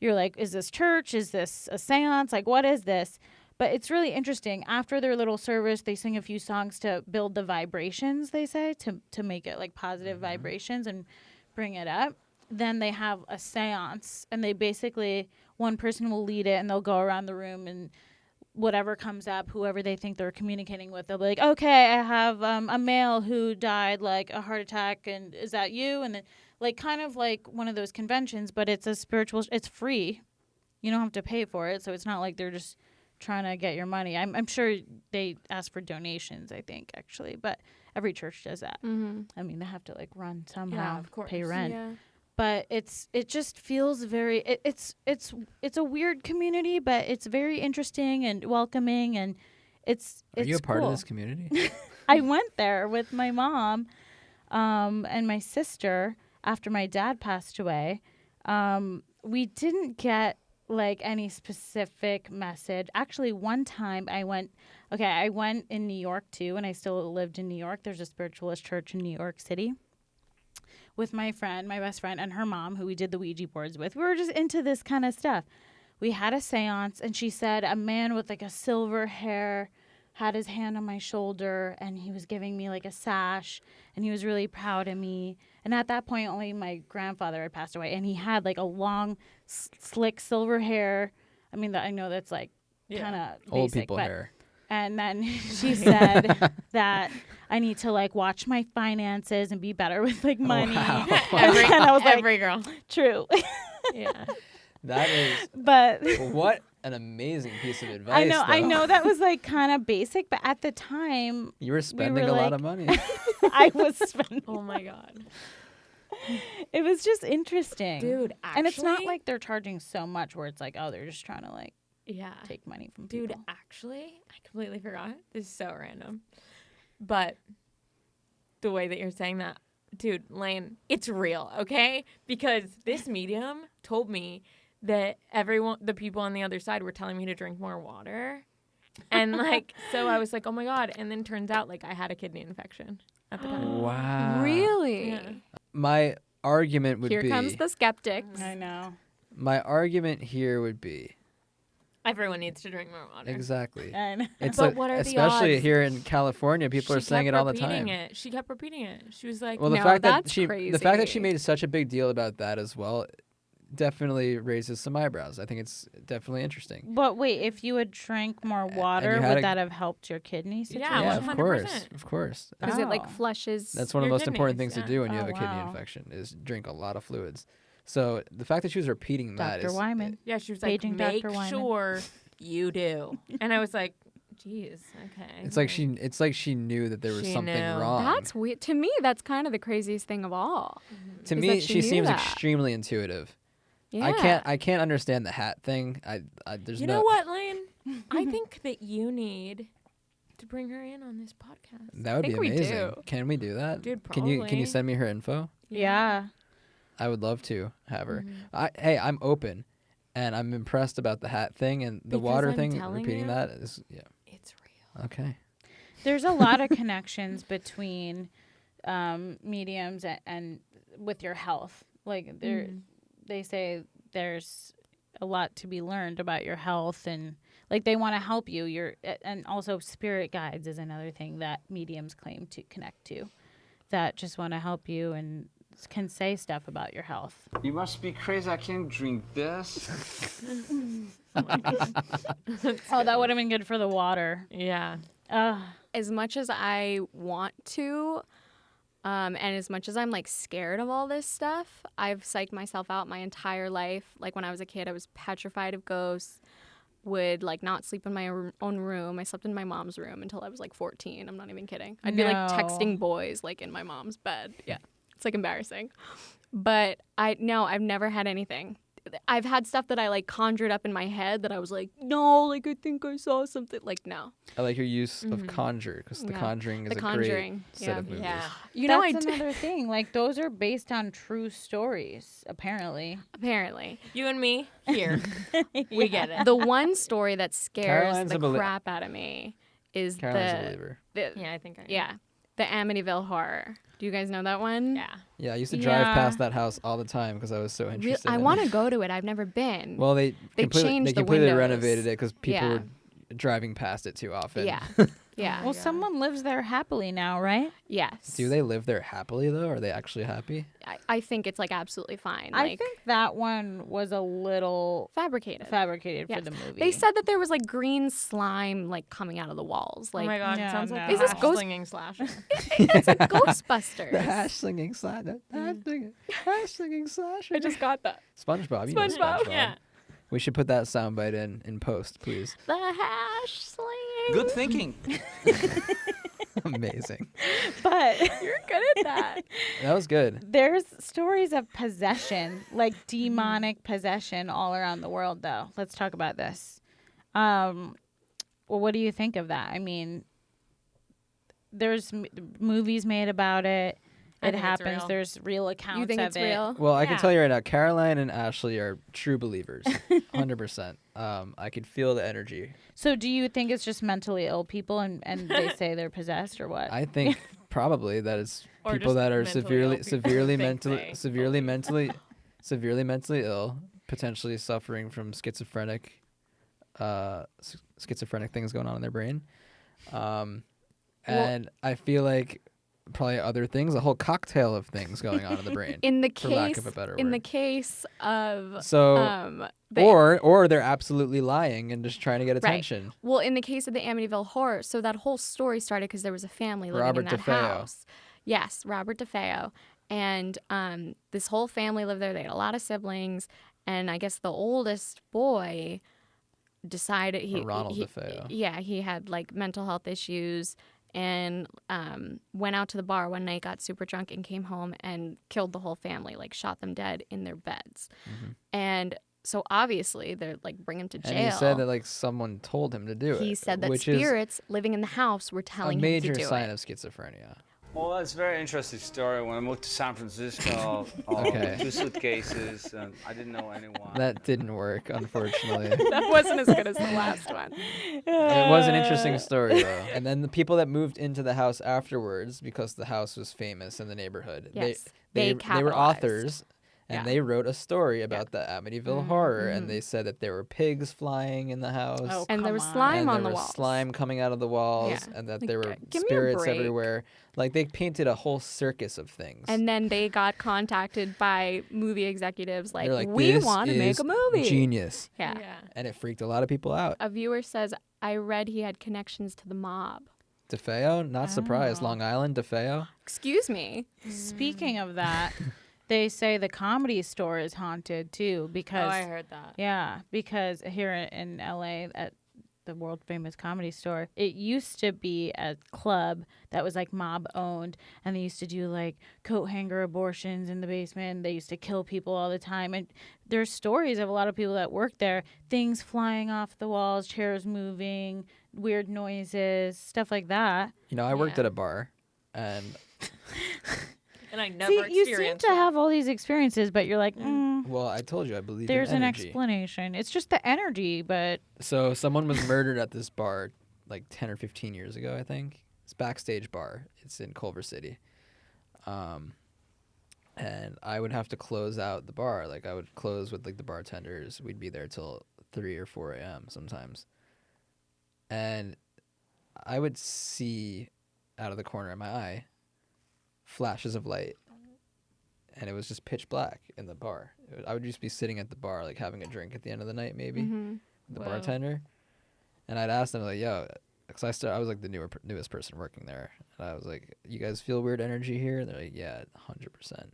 you're like, is this church? Is this a seance? Like, what is this? But it's really interesting. After their little service, they sing a few songs to build the vibrations, they say, to make it like positive vibrations and bring it up. Then they have a seance and they basically, one person will lead it and they'll go around the room and whatever comes up, whoever they think they're communicating with, they'll be like, okay, I have a male who died like a heart attack, and is that you? And then like kind of like one of those conventions, but it's a spiritual, it's free. You don't have to pay for it. So it's not like they're just trying to get your money. I'm sure they ask for donations, I think, actually, but every church does that.
Mm-hmm.
I mean, they have to like run somehow,
of course.
pay rent.
Yeah.
But it just feels very it's a weird community, but it's very interesting and welcoming, and it's
Are you a part
cool.
of this community?
I went there with my mom and my sister after my dad passed away. We didn't get like any specific message. Actually, one time I went in New York too, and I still lived in New York. There's a spiritualist church in New York City with my best friend, and her mom, who we did the Ouija boards with. We were just into this kind of stuff. We had a seance, and she said a man with like a silver hair had his hand on my shoulder, and he was giving me like a sash, and he was really proud of me. And at that point, only my grandfather had passed away, and he had like a long, slick silver hair. I mean, I know that's like kind of
Old
basic,
people
but
hair.
and then she said that I need to like watch my finances and be better with like money.
Wow.
And I was like,
Every girl.
true.
Yeah.
That is
But
what an amazing piece of advice.
I
though.
know that was like kind of basic, but at the time
You were spending a lot of money.
I was spending.
Oh my God.
It was just interesting.
Dude, actually.
And it's not like they're charging so much where it's like, oh, they're just trying to like
Yeah.
take money from
Dude,
people.
actually, I completely forgot. This is so random. But the way that you're saying that, dude, Layne, it's real, okay? Because this medium told me that the people on the other side were telling me to drink more water. And like, so I was like, oh my God. And then turns out like I had a kidney infection at the time.
Wow.
Really?
Yeah.
My argument would
Here
be
comes the skeptics.
I know.
my argument here would be
Everyone needs to drink more water.
exactly.
And
It's
But what are the
especially
odds?
here in California, people are saying it all the time.
She kept repeating it. She was like,
Well, the
No,
fact that
that's
the fact that she
crazy.
made such a big deal about that as well definitely raises some eyebrows. I think it's definitely interesting.
but wait, if you had drank more water,
you had
would
a-
that have helped your kidney situation?
Yeah,
Yeah, of course,
100%.
of course.
Because it
Oh.
like flushes.
That's one of the
Your
most important
kidneys,
things to
yeah.
do when you
Oh,
have a kidney
wow.
infection is drink a lot of fluids. So the fact that she was repeating that
Dr.
is
Wyman.
yeah, she was like,
Paging
make
Dr. Wyman.
sure you do. And I was like, geez, okay.
it's like she knew that there was
She
something
knew.
wrong.
That's weird. To me, that's kind of the craziest thing of all.
to
is
me
that
she
she knew
seems
that.
extremely intuitive.
Yeah.
I can't understand the hat thing. There's
You
no
know what, Layne? I think that you need to bring her in on this podcast.
That would be
think we
amazing.
do.
Can we do that?
Dude,
Can you
probably.
send me her info?
Yeah.
I would love to have her.
Mm-hmm.
Hey, I'm open, and I'm impressed about the hat thing and the
Because
water
I'm
thing.
telling
Repeating
you.
that is
It's real.
okay.
There's a lot of connections between mediums and with your health. Like they say there's a lot to be learned about your health, and like they want to help you. And also spirit guides is another thing that mediums claim to connect to, that just want to help you and can say stuff about your health.
You must be crazy. I can't drink this.
Oh, that would have been good for the water.
Yeah.
As much as I want to, And as much as I'm like scared of all this stuff, I've psyched myself out my entire life. Like when I was a kid, I was petrified of ghosts, would like not sleep in my own room. I slept in my mom's room until I was like 14. I'm not even kidding. I'd be like texting boys like in my mom's bed. Yeah. It's like embarrassing. But I've never had anything. I've had stuff that I like conjured up in my head that I was like, no, like I think I saw something. Like, no.
I like your use of Conjure, because The Conjuring is a great set of movies.
Yeah.
That's another thing. Like, those are based on true stories, apparently.
Apparently.
You and me here. We get it.
The one story that scares
Caroline's
the crap out of me is
Caroline's a believer.
Yeah, I think I am.
Yeah. The Amityville Horror. Do you guys know that one?
Yeah.
Yeah, I used to drive past that house all the time because I was so interested.
I want to go to it. I've never been.
Well, they
changed the
completely
windows.
renovated it because people
Yeah.
were driving past it too often.
Yeah. Yeah.
Well, someone lives there happily now, right?
Yes.
Do they live there happily though? Are they actually happy?
I think it's like absolutely fine.
I
Like,
think that one was a little
fabricated.
fabricated
Yes.
for the movie.
They said that there was like green slime like coming out of the walls. Like,
oh my god,
No,
it sounds like
no.
a
Is this
hash
ghost-
slinging slasher.
it's like Ghostbusters.
The hash slinging slasher. Hash slinging slasher.
I just got that.
SpongeBob. You know
SpongeBob.
SpongeBob.
Yeah.
We should put that soundbite in post, please.
The hash slinging.
Good thinking.
Amazing.
but
You're good at that.
That was good.
there's stories of possession, like demonic possession all around the world, though. Let's talk about this. Well, what do you think of that? I mean, there's movies made about it.
I
It
think it's
happens.
real.
There's real accounts
You think
of
it's
it.
real?
Well, I can
Yeah.
tell you right now, Caroline and Ashley are true believers, 100%. I could feel the energy.
So do you think it's just mentally ill people and they say they're possessed or what?
I think probably that it's
Or
people
just
that are
mentally ill people
severely
think
severely mentally ill, potentially suffering from schizophrenic things going on in their brain. And I feel like probably other things, a whole cocktail of things going on in the brain.
In the
For lack
case,
of a better
in the
word.
case of
So,
the-
or they're absolutely lying and just trying to get
Right.
attention.
Well, in the case of the Amityville Horror, so that whole story started because there was a family living
Robert
in that
DeFeo.
house. Yes, Robert DeFeo. And this whole family lived there. They had a lot of siblings. And I guess the oldest boy decided
Ronald DeFeo.
Yeah, he had like mental health issues and went out to the bar one night, got super drunk, and came home and killed the whole family, like shot them dead in their beds. And so obviously they're like bring him to jail.
And he said that like someone told him to do it.
He said that
which
spirits living in the house were
is a
telling him
major
to do
sign
it.
of schizophrenia.
Well, that's a very interesting story. When I moved to San Francisco,
Okay.
2 suitcases, and I didn't know anyone.
That didn't work, unfortunately.
That wasn't as good as the last one.
It was an interesting story though. And then the people that moved into the house afterwards, because the house was famous in the neighborhood,
Yes,
they were
capitalized.
authors. And
Yeah.
they wrote a story about the Amityville Horror, and
Mm-hmm.
they said that there were pigs flying in the house,
Oh,
And there
come
was
on.
slime
and
on
there
the
was
walls.
slime coming out of the walls,
Yeah.
and that
Like,
there were
give me a
spirits
break.
everywhere. Like they painted a whole circus of things.
And then they got contacted by movie executives like,
They're like,
we
"This
want to make
is
a movie.
Genius,
Yeah.
and it freaked a lot of people out.
A viewer says, I read he had connections to the mob.
DeFeo, not surprised.
Oh.
Long Island, DeFeo.
Excuse me.
Speaking of that, they say the Comedy Store is haunted too
Oh,
because
I heard that.
yeah, because here in LA at the world famous Comedy Store, it used to be a club that was like mob owned, and they used to do like coat hanger abortions in the basement. They used to kill people all the time, and there's stories of a lot of people that work there, things flying off the walls, chairs moving, weird noises, stuff like that.
You know, I worked
Yeah.
at a bar, and
And I never
See, you seem
experienced
to have all these experiences, but you're like,
well, I told you I believe
there's
in
an
energy.
explanation. It's just the energy, but
So someone was murdered at this bar like 10 or 15 years ago, I think. It's Backstage Bar. It's in Culver City. And I would have to close out the bar. Like I would close with like the bartenders. We'd be there till 3 or 4 a.m. sometimes. And I would see out of the corner of my eye flashes of light. And it was just pitch black in the bar. I would just be sitting at the bar, like having a drink at the end of the night, maybe,
Mm-hmm.
with the
Whoa.
bartender. And I'd ask them, like, yo, because I was like the newest person working there, and I was like, "You guys feel weird energy here?" And they're like, "Yeah, 100%."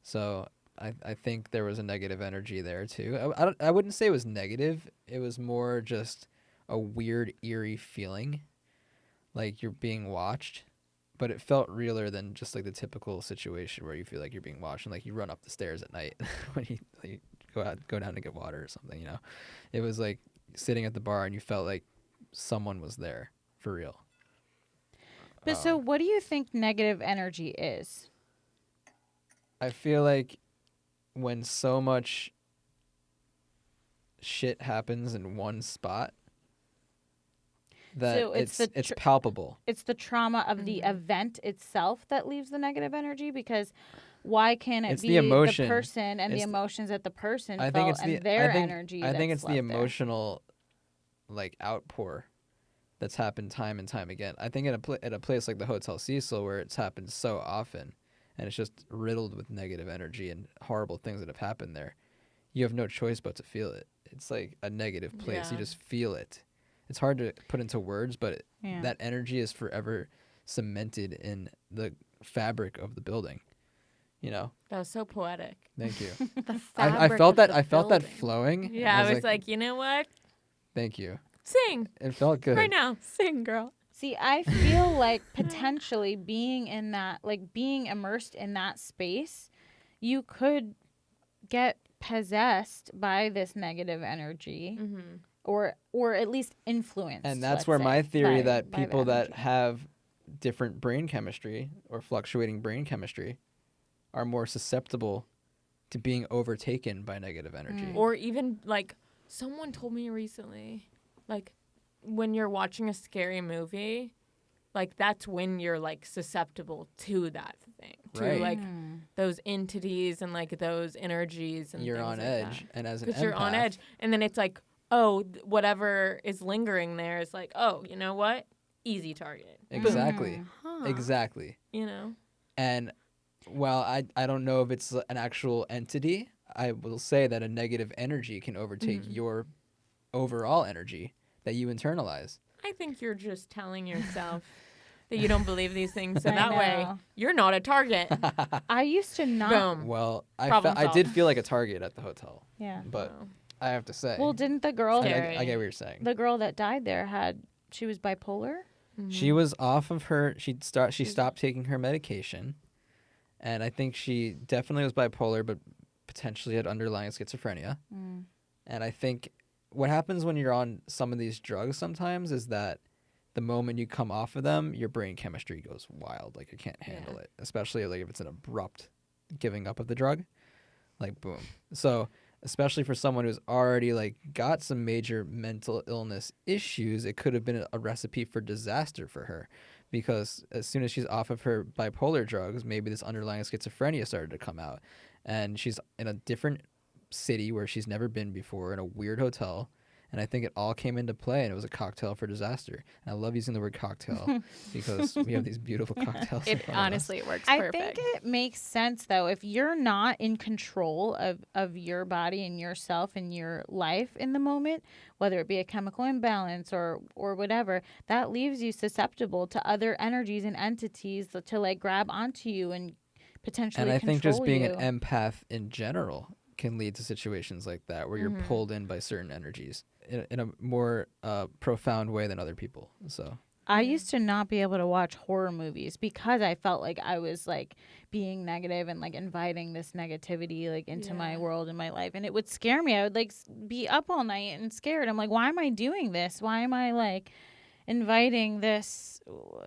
So I think there was a negative energy there too. I wouldn't say it was negative. It was more just a weird, eerie feeling, like you're being watched. But it felt realer than just like the typical situation where you feel like you're being watched and like you run up the stairs at night when you like, go down to get water or something. You know, it was like sitting at the bar and you felt like someone was there for real.
But so, what do you think negative energy is?
I feel like when so much shit happens in one spot that
So
it's palpable.
It's the trauma of the event itself that leaves the negative energy, because why can't it
It's
be
the emotion.
the person and
It's
the emotions that the person
I
felt
think it's
and their
I think,
energy?
I think
that's
it's the
left there?
emotional like outpour that's happened time and time again. I think at a place like the Hotel Cecil, where it's happened so often and it's just riddled with negative energy and horrible things that have happened there, you have no choice but to feel it. It's like a negative place.
Yeah.
You just feel it. It's hard to put into words, but
Yeah.
that energy is forever cemented in the fabric of the building. You know?
That was so poetic.
Thank you.
The
I
fabric
felt
of
that
the
I felt that
building.
flowing.
Yeah,
and
I was like, you know what?
thank you.
Sing
It felt good.
right now.
Sing, girl.
See, I feel like potentially being in that, like being immersed in that space, you could get possessed by this negative energy,
Mm-hmm.
or at least influenced.
And that's
let's
where
say,
my theory
by
that
the
people that
energy.
have different brain chemistry or fluctuating brain chemistry are more susceptible to being overtaken by negative energy.
Or even like someone told me recently, like when you're watching a scary movie, like that's when you're like susceptible to that thing, to
Right.
like those entities and like those energies and
You're
things
on
like
edge, and as an
because you're on
empath-
edge, and then it's like, oh, whatever is lingering there is like, oh, you know what, easy target,
Exactly.
Huh.
Exactly.
you know.
And while I don't know if it's an actual entity, I will say that a negative energy can overtake your overall energy that you internalize.
I think you're just telling yourself that you don't believe these things, so
I
that way
know.
you're not a target.
I used to not.
Boom.
Well,
Problem
I did
solved.
feel like a target at the hotel,
Yeah.
but
Wow.
I have to say,
Well, didn't the girl,
I
Scary.
get what you're saying.
the girl that died there she was bipolar?
She was off of her. She stopped taking her medication, and I think she definitely was bipolar, but potentially had underlying schizophrenia. And I think what happens when you're on some of these drugs sometimes is that the moment you come off of them, your brain chemistry goes wild. Like, you can't handle it, especially like if it's an abrupt giving up of the drug. Like, boom. So, especially for someone who's already like got some major mental illness issues, it could have been a recipe for disaster for her, because as soon as she's off of her bipolar drugs, maybe this underlying schizophrenia started to come out, and she's in a different city where she's never been before, in a weird hotel. And I think it all came into play, and it was a cocktail for disaster. And I love using the word cocktail because we have these beautiful cocktails. in
It
front of us.
honestly it works
I
perfect.
think it makes sense, though, if you're not in control of your body and yourself and your life in the moment, whether it be a chemical imbalance or whatever, that leaves you susceptible to other energies and entities to like grab onto you and potentially
And I think just
control
being
you.
an empath in general can lead to situations like that, where you're pulled in by certain energies in a more profound way than other people. So
I used to not be able to watch horror movies because I felt like I was like being negative and like inviting this negativity like into my world and my life, and it would scare me. I would like be up all night and scared. I'm like, why am I doing this? Why am I like inviting this?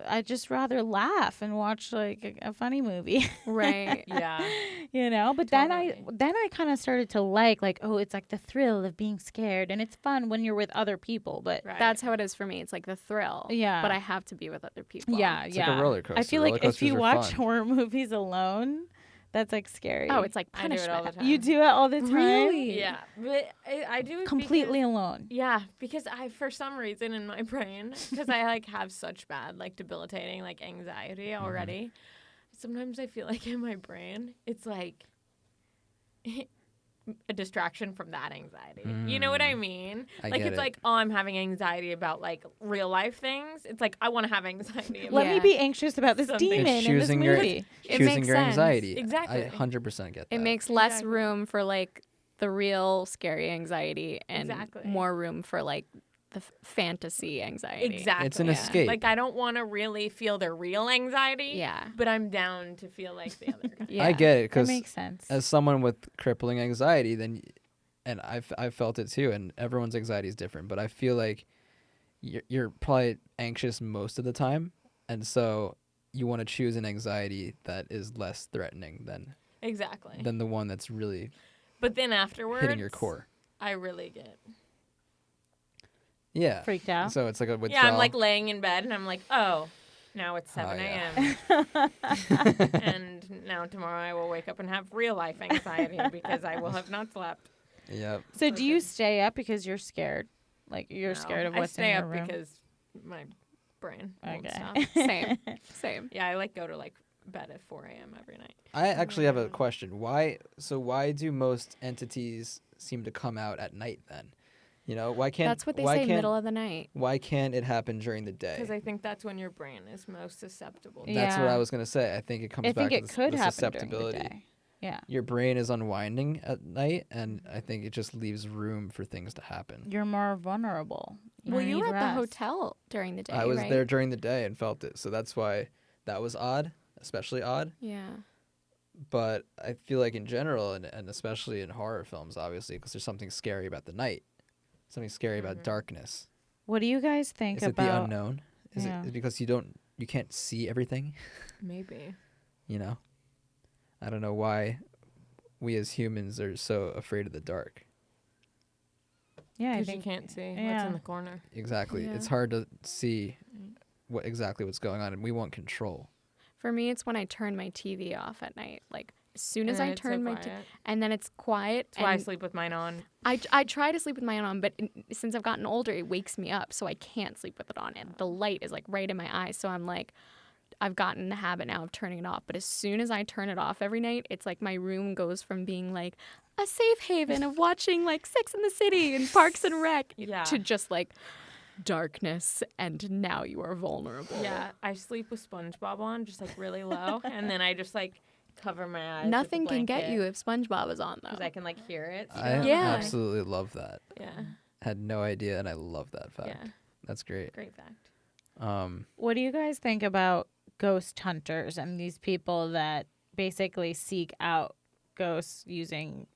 I'd just rather laugh and watch like a funny movie.
Right.
Yeah.
You know, but
Totally.
then I kind of started to like oh, it's like the thrill of being scared, and it's fun when you're with other people, but
Right.
That's how it is for me. It's like the thrill.
Yeah.
But I have to be with other people.
yeah,
it's
yeah.
like a roller coaster.
I feel
Roller
like if
coasters
you
are
watch
fun.
horror movies alone, that's like scary.
Oh, it's like
I do it all the
punishment.
time.
you do it all the time.
Really?
Yeah, but I do it
Completely
because,
alone.
yeah, because I, for some reason in my brain, because I like have such bad like debilitating like anxiety already. Sometimes I feel like in my brain it's like a distraction from that anxiety. You know what I mean?
I
Like
get
it's
it.
like, oh, I'm having anxiety about like real life things. It's like I want to have anxiety about
Let me
Yeah.
be anxious about this
Something.
demon
It's
in this
choosing your
movie.
It
choosing
makes
your
sense.
anxiety.
Exactly.
I 100% get that.
It makes less
Exactly.
room for like the real scary anxiety and
Exactly.
more room for like the fantasy anxiety.
Exactly.
It's an
Yeah.
escape.
Like I don't want to really feel the real anxiety.
Yeah.
But I'm down to feel like the other kind.
Yeah.
I get it
That
because
makes sense.
as someone with crippling anxiety, and I've felt it too, and everyone's anxiety is different, but I feel like you're probably anxious most of the time, and so you want to choose an anxiety that is less threatening
Exactly.
than the one that's really
But then afterwards,
hitting your core.
I really get.
Yeah.
Freaked out.
So it's like a
Yeah,
withdrawal.
I'm like laying in bed and I'm like, oh, now it's 7
yeah.
a.m. and now tomorrow I will wake up and have real life anxiety because I will have not slept.
Yep.
So do you stay up because you're scared? Like you're
No,
scared of
I
what's
stay
in your
up
room?
because my brain won't
Okay.
stop.
Same.
Yeah, I like go to like bed at 4 a.m. every night.
I actually have a question. Why do most entities seem to come out at night then? You know, why can't
That's what they
why
say,
can't,
middle of the night.
Why can't it happen during the day?
Because I think that's when your brain is most susceptible.
Yeah.
That's what I was gonna say. I think it comes
I
back
think
to
it could
the
happen during the
susceptibility.
day. Yeah.
Your brain is unwinding at night, and I think it just leaves room for things to happen.
You're more vulnerable.
Well, you
need
were at the
rest.
hotel during the day,
I was
right?
there during the day and felt it, so that's why that was odd, especially odd.
Yeah.
But I feel like in general, and especially in horror films, obviously, because there's something scary about the night, something scary about darkness.
What do you guys think
Is it
about
the unknown? Is
Yeah.
it because you can't see everything?
Maybe.
You know, I don't know why we as humans are so afraid of the dark.
Yeah, I
Because you
think
can't see what's
yeah.
in the corner.
Exactly.
Yeah.
It's hard to see what's going on, and we want control.
For me, it's when I turn my TV off at night. Like as soon as
And
I
it's so
turn my
quiet.
and then it's quiet.
That's why I
and
sleep with mine on.
I try to sleep with mine on, but since I've gotten older, it wakes me up, so I can't sleep with it on. And the light is like right in my eyes, so I'm like, I've gotten the habit now of turning it off. But as soon as I turn it off every night, it's like my room goes from being like a safe haven of watching like Sex and the City and Parks and Rec
Yeah.
to just like darkness, and now you are vulnerable.
Yeah, I sleep with SpongeBob on, just like really low, and then I just like cover my eyes.
Nothing can get you if SpongeBob is on
because
though.
I can like hear it.
I
still.
Yeah.
absolutely love that.
Yeah.
Had no idea, and I love that fact.
Yeah.
That's great.
Great fact.
what do you guys think about ghost hunters and these people that basically seek out ghosts using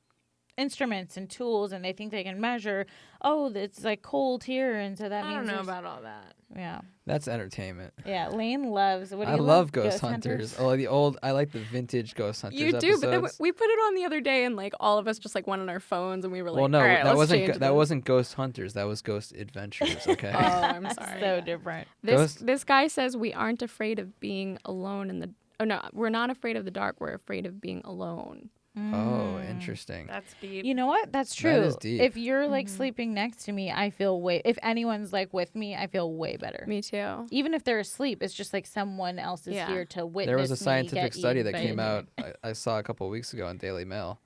instruments and tools, and they think they can measure, oh, it's like cold here, and so that
I
means
don't know
there's-
about all that.
yeah.
That's entertainment.
Yeah, Layne loves. What do
I
you
love Ghost Hunters. Oh, I like the vintage Ghost Hunters.
You do, but then
episodes.
we put it on the other day, and like all of us just like went on our phones, and we were like,
Well, no,
all right,
that
let's change this.
wasn't Ghost Hunters. That was Ghost Adventures. Okay.
Oh, I'm sorry.
So different.
This guy says we aren't afraid of being alone in the. Oh no, we're not afraid of the dark. We're afraid of being alone.
Oh, interesting.
That's deep.
You know what? That's true.
That is deep.
If you're like sleeping next to me, I feel if anyone's like with me, I feel way better.
Me too.
Even if they're asleep, it's just like someone else is
Yeah.
here to witness.
There was a
me
scientific
get
study
eaten
that
by
came
a
out. I saw a couple of weeks ago in Daily Mail.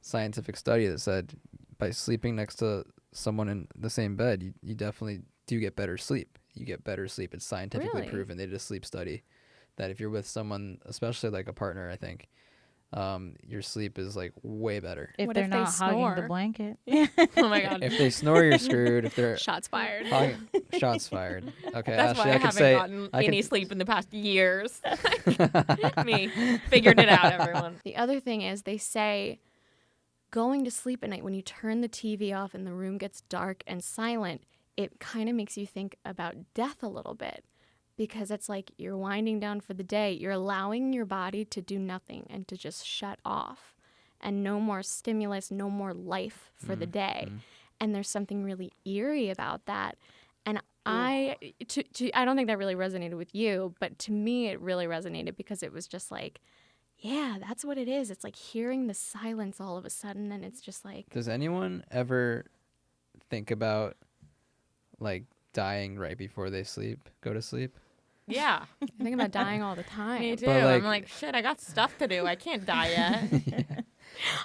Scientific study that said by sleeping next to someone in the same bed, you definitely do get better sleep. You get better sleep. It's scientifically
Really?
proven. They did a sleep study that if you're with someone, especially like a partner, I think, your sleep is like way better.
If
What
they're
if they
not hogging the
snore?
blanket.
Oh my god.
If they snore, you're screwed. If they're
Shots fired.
shots fired. Okay,
That's
Ashley,
why I
I could
haven't
say
gotten
I
any
could-
sleep in the past years. Me figured it out, everyone.
The other thing is they say going to sleep at night when you turn the TV off and the room gets dark and silent, it kind of makes you think about death a little bit. Because it's like you're winding down for the day. You're allowing your body to do nothing and to just shut off. And no more stimulus, no more life for the day. And there's something really eerie about that. And I don't think that really resonated with you, but to me it really resonated because it was just like, yeah, that's what it is. It's like hearing the silence all of a sudden, and it's just like,
Does anyone ever think about like dying right before they go to sleep?
Yeah,
I think about dying all the time.
me too.
But,
I'm
like-
like, shit, I got stuff to do. I can't die yet.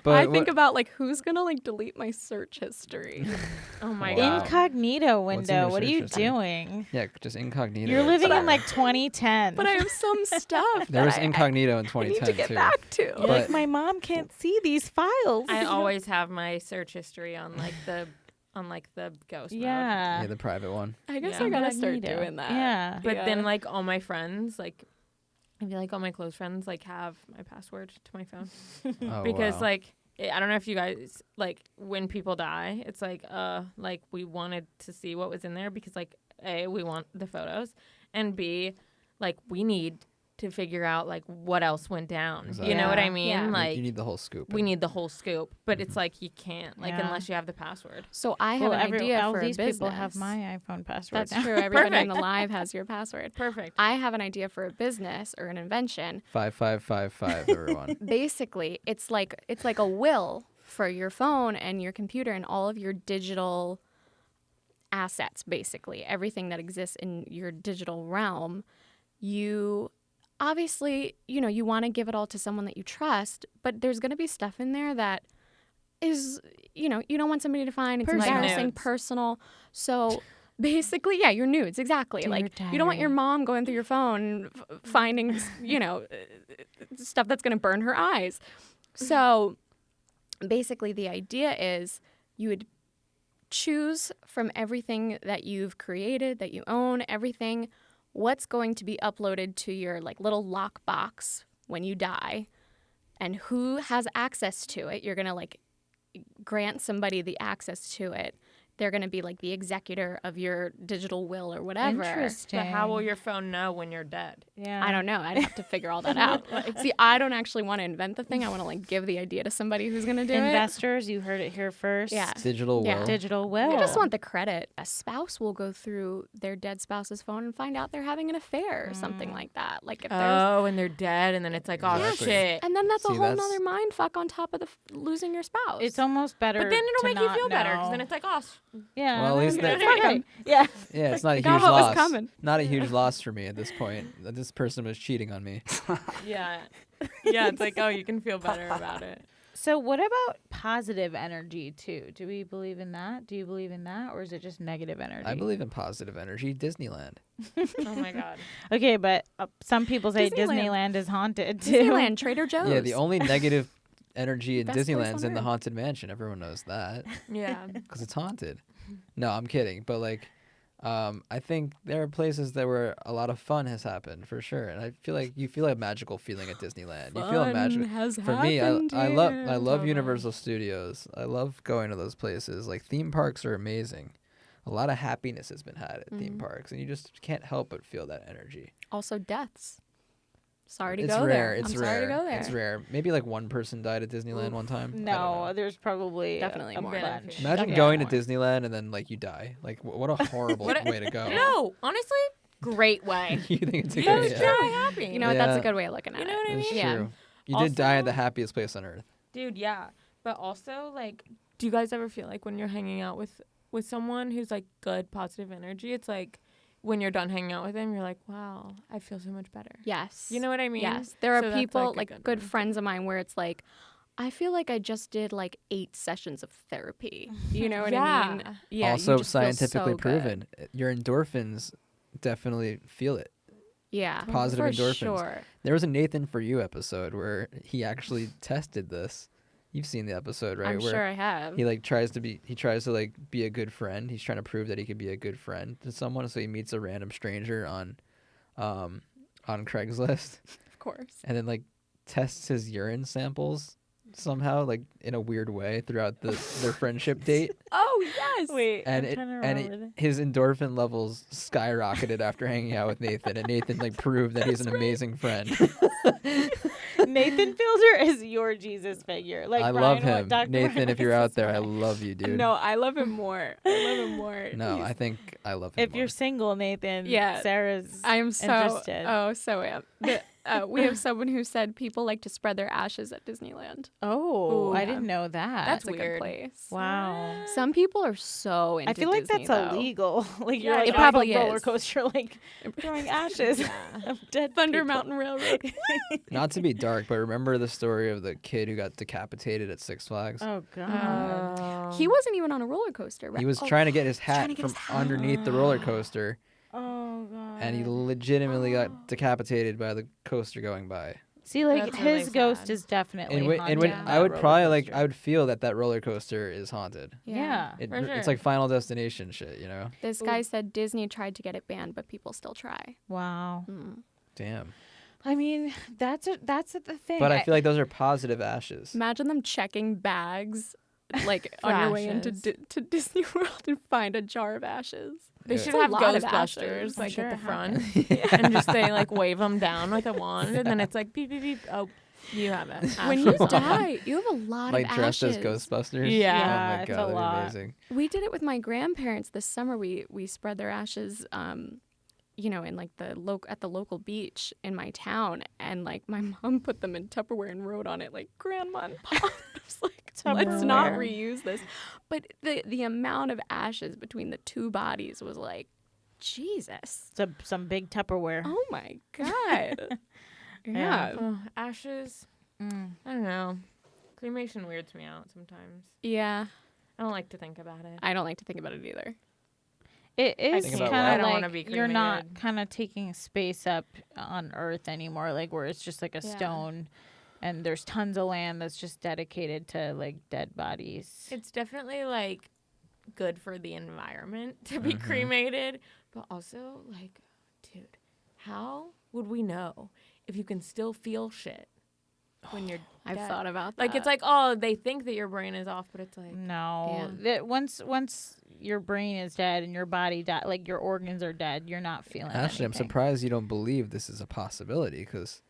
But
I think about like who's gonna like delete my search history.
Oh my
Wow.
god.
Incognito
What's in your
window. What are
search
you
history?
doing?
yeah, just incognito.
You're living
It's
in like 2010.
But I have some stuff
there was
that
incognito in
I
2010
need to get
too.
back to.
You're like,
but-
my mom can't see these files.
I always have my search history on like the ghost mode.
Yeah.
Yeah, the private one.
I guess
Yeah.
I gotta start
Incognito.
doing that.
Yeah.
But
Yeah.
then like all my friends, like I feel like all my close friends like have my password to my phone.
Oh,
Because
wow.
like I don't know if you guys like when people die, it's like we wanted to see what was in there because like A, we want the photos, and B, like we need to figure out like what else went down. You know what I
Yeah.
mean?
Yeah.
Like
you need the whole scoop.
we need the whole scoop, but it's like you can't like
Yeah.
unless you have the password.
So I have an idea
all
for
these
a business.
people have my iPhone password.
That's
now.
true. Everybody in the
Perfect.
live has your password.
Perfect.
I have an idea for a business or an invention.
5555 everyone.
Basically, it's like a will for your phone and your computer and all of your digital assets, basically. Everything that exists in your digital realm. You obviously, you want to give it all to someone that you trust, but there's going to be stuff in there that is, you don't want somebody to find. It's
Personal.
embarrassing,
Nudes.
personal. So basically, yeah, your nudes, exactly.
Dear
Like you don't want your
diary.
mom going through your phone finding, stuff that's going to burn her eyes. So basically, the idea is you would choose from everything that you've created, that you own, everything, what's going to be uploaded to your like little lockbox when you die, and who has access to it. You're going to like grant somebody the access to it. They're going to be like the executor of your digital will or whatever.
Interesting.
But how will your phone know when you're dead?
Yeah.
I don't know. I'd have to figure all that out. See, I don't actually want to invent the thing. I want to like give the idea to somebody who's going to do it.
Investors, you heard it here first.
Yeah.
Digital will.
Yeah.
Digital will.
I just want the credit. A spouse will go through their dead spouse's phone and find out they're having an affair or something like that. Like if there's,
Oh, and they're dead, and then it's like, oh
Exactly.
shit.
and then that's a
See,
whole
that's-
nother mind fuck on top of the losing your spouse.
It's almost better.
But then it'll
to
make you
not
feel better because
know.
then it's like, oh,
Yeah.
Well, at least
then
that-
it's okay. Yeah.
Yeah, it's not a
got
huge
what was
loss.
coming.
Not a huge loss for me at this point. This person was cheating on me.
yeah, yeah. It's like, oh, you can feel better about it.
So what about positive energy too? Do we believe in that? Do you believe in that, or is it just negative energy?
I believe in positive energy. Disneyland.
Oh my god.
Okay, but some people say
Disneyland.
Disneyland is haunted too.
Disneyland, Trader Joe's.
Yeah, the only negative energy in
Best place
Disneyland's
on
in the
earth.
Haunted Mansion. Everyone knows that
Yeah.
because it's haunted. No, I'm kidding. But like, I think there are places that where a lot of fun has happened for sure, and I feel like you feel a magical feeling at Disneyland. You feel a magical.
has
For me, I
happened
love
here.
Totally.
Universal Studios. I love going to those places. Like theme parks are amazing. A lot of happiness has been had at theme parks, and you just can't help but feel that energy.
Also deaths. Sorry to
It's
go
rare.
there.
It's
I'm
rare.
sorry to go there.
It's rare. Maybe like one person died at Disneyland one time. I don't know.
No, there's probably
Definitely
a
more.
bunch.
Imagine
Definitely
going to
more.
Disneyland and then like you die. Like what a horrible
What a-
way to go.
No, honestly, great way.
You think it's a
You
good
just
idea?
die happy.
You know what? That's
Yeah.
a good way of looking at
You know
it.
what I
It's
mean?
Yeah.
true. You did die at the
Also-
happiest place on earth.
Dude, yeah. But also, like, do you guys ever feel like when you're hanging out with someone who's like good, positive energy, it's like when you're done hanging out with them, you're like, wow, I feel so much better.
Yes.
You know what I mean?
Yes. There are
So that's,
people,
a
like
one.
good friends of mine, where it's like, I feel like I just did like 8 sessions of therapy. You know what I mean?
Yeah.
Yeah. you
also
just feel
scientifically
so good.
proven. Your endorphins definitely feel it.
Yeah.
Positive
for
endorphins.
Sure.
There was a Nathan For You episode where he actually tested this. You've seen the episode, right?
I'm
where
sure I have.
he tries to like be a good friend. He's trying to prove that he could be a good friend to someone. So he meets a random stranger on Craigslist,
Of course.
and then like tests his urine samples somehow, like in a weird way throughout their friendship date.
Oh, yes.
Wait,
And
I'm trying to remember
his endorphin levels skyrocketed after hanging out with Nathan, and Nathan like proved that he's an amazing friend.
Nathan Fielder is your Jesus figure. Like
I
Brian
love
wa-
him,
Dr.
Nathan. If
Morris
you're out
is
there, I
mine.
love you, dude.
No, I love him more. I love him more.
No,
He's-
I think I love him.
If you're
more.
single, Nathan,
Yeah.
Sarah's
I am so
interested.
Oh, so am. we have someone who said people like to spread their ashes at Disneyland.
Oh,
Ooh,
I
yeah.
didn't know that.
That's
It's a good
weird.
place.
Wow.
Some people are so into
I feel like
Disney,
that's
though.
illegal. Like
Yeah,
you're like
it
off
probably
a roller
is.
coaster, like throwing ashes of dead
Thunder
people.
Mountain Railroad.
Not to be dark, but remember the story of the kid who got decapitated at Six Flags?
Oh God.
He wasn't even on a roller coaster, right?
He was
Oh,
trying to get his
trying
hat
to get
from
his hat.
underneath the roller coaster,
Oh God.
and he legitimately got decapitated by the coaster going by.
See, like
That's
his
really
ghost
sad.
is definitely
And,
haunting
Yeah.
I
that
would
roller
probably like,
coaster.
I would feel that roller coaster is haunted.
Yeah.
It,
For
It's
sure.
like Final Destination shit, you know?
This guy said Disney tried to get it banned, but people still try.
Wow.
Damn.
I mean, that's the thing.
But I feel like those are positive ashes.
Imagine them checking bags, like
For
on your way into
ashes.
to Disney World and find a jar of ashes.
They
Yeah.
should
It's a
have
lot of
Ghostbusters
ashes.
like
Sure
at the
it
front, and just they like wave them down with a wand, and then it's like beep beep beep. Oh, you have it.
When you
Ashes on.
die, you have a lot
Like
of
dressed
ashes.
as Ghostbusters?
Yeah.
Oh
Yeah,
my
it's
god,
a
that'd be
lot.
amazing.
We did it with my grandparents this summer. We spread their ashes, in like at the local beach in my town, and like my mom put them in Tupperware and wrote on it like Grandma and Pop. I was like, let's not
Tupperware.
reuse this. But the amount of ashes between the two bodies was like, Jesus.
some big Tupperware.
Oh my God. Yeah.
Oh, ashes.
Mm.
I don't know. Cremation weirds me out sometimes.
Yeah.
I don't like to think about it.
I don't like to think about it either.
It is
Think about
kind
what?
I
of
don't wanna
like
be
you're not
cremated.
kind of taking space up on Earth anymore, like where it's just like a
Yeah.
stone, and there's tons of land that's just dedicated to like dead bodies.
It's definitely like good for the environment to be cremated, but also like, dude, how would we know if you can still feel shit when you're
I've
dead?
thought about that.
Like it's like, oh, they think that your brain is off, but it's like
No,
Yeah.
that once your brain is dead and your body like your organs are dead, you're not feeling.
Actually, I'm
anything.
surprised you don't believe this is a possibility because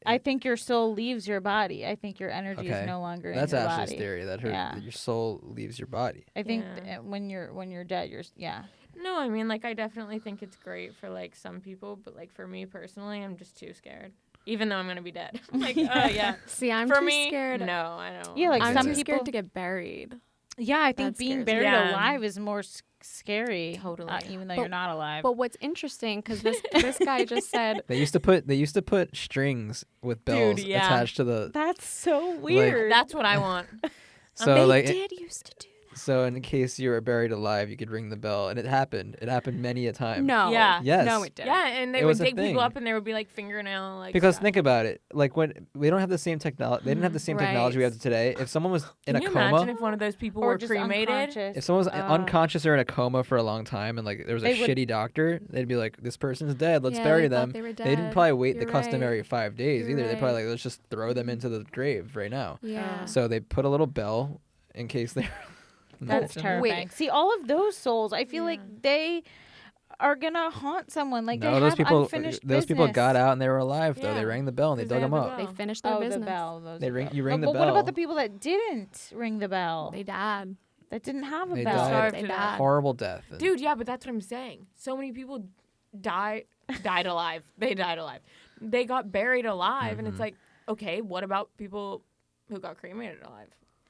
I think your soul leaves your body. I think your energy
Okay.
is no longer
that's
in your
Ashley's
body.
theory that
Yeah.
that your soul leaves your body.
I think
Yeah.
when you're dead, yeah.
no, I mean, like, I definitely think it's great for like some people, but like for me personally, I'm just too scared. Even though I'm gonna be dead, I'm like, oh yeah.
See, I'm
For
too
me,
scared.
no, I don't.
Yeah, like
I'm
some
too
people-
scared to get buried.
Yeah, I think
That
being
scares me.
buried
Yeah.
alive is more scary.
Totally.
Even though
But-
you're not alive.
But what's interesting, because this guy just said,
They used to put strings with bells
yeah.
attached to the
That's so weird.
That's what I want.
so
they
like
did used to do
so in case you were buried alive, you could ring the bell, and it happened. It happened many a
that.
time.
No.
Yes.
No, it didn't.
Yeah, and they
It
would
was a
dig people
thing.
up, and there would be like fingernail, like
Because
stuff.
think about it, like when we don't have the same technology, they didn't have the same technology we
Right.
have today. If someone was in
Can
a
you
coma,
imagine if one of those people
or
were
just
cremated?
unconscious.
if someone was unconscious or in a coma for a long time, and like there was a
They would-
shitty doctor, they'd be like, "This person's dead. Let's
Yeah,
bury
they thought
them."
they were
They didn't
dead.
probably wait the
You're
customary
right.
5 days
You're
either. They probably
right.
like, let's just throw them into the grave right now.
Yeah.
So they put a little bell in case they're.
That's
No.
terrifying. See, all of those souls, I feel like they are gonna haunt someone. Like
No,
they
those
have
people.
unfinished
Those people got
business.
out and they were alive though.
Yeah,
They rang the bell and they
'cause
dug
they
them
have the
up.
bell.
They finished their
Oh,
business.
the bell. Those
They
are
ring.
bell.
You ring the
But
bell.
what about the people that didn't ring the bell?
They died.
That didn't have a
They
bell.
died.
starved
They
to death.
died.
Horrible death. And
Dude, yeah, but that's what I'm saying. So many people died alive. They died alive. They got buried alive, and it's like, okay, what about people who got cremated alive?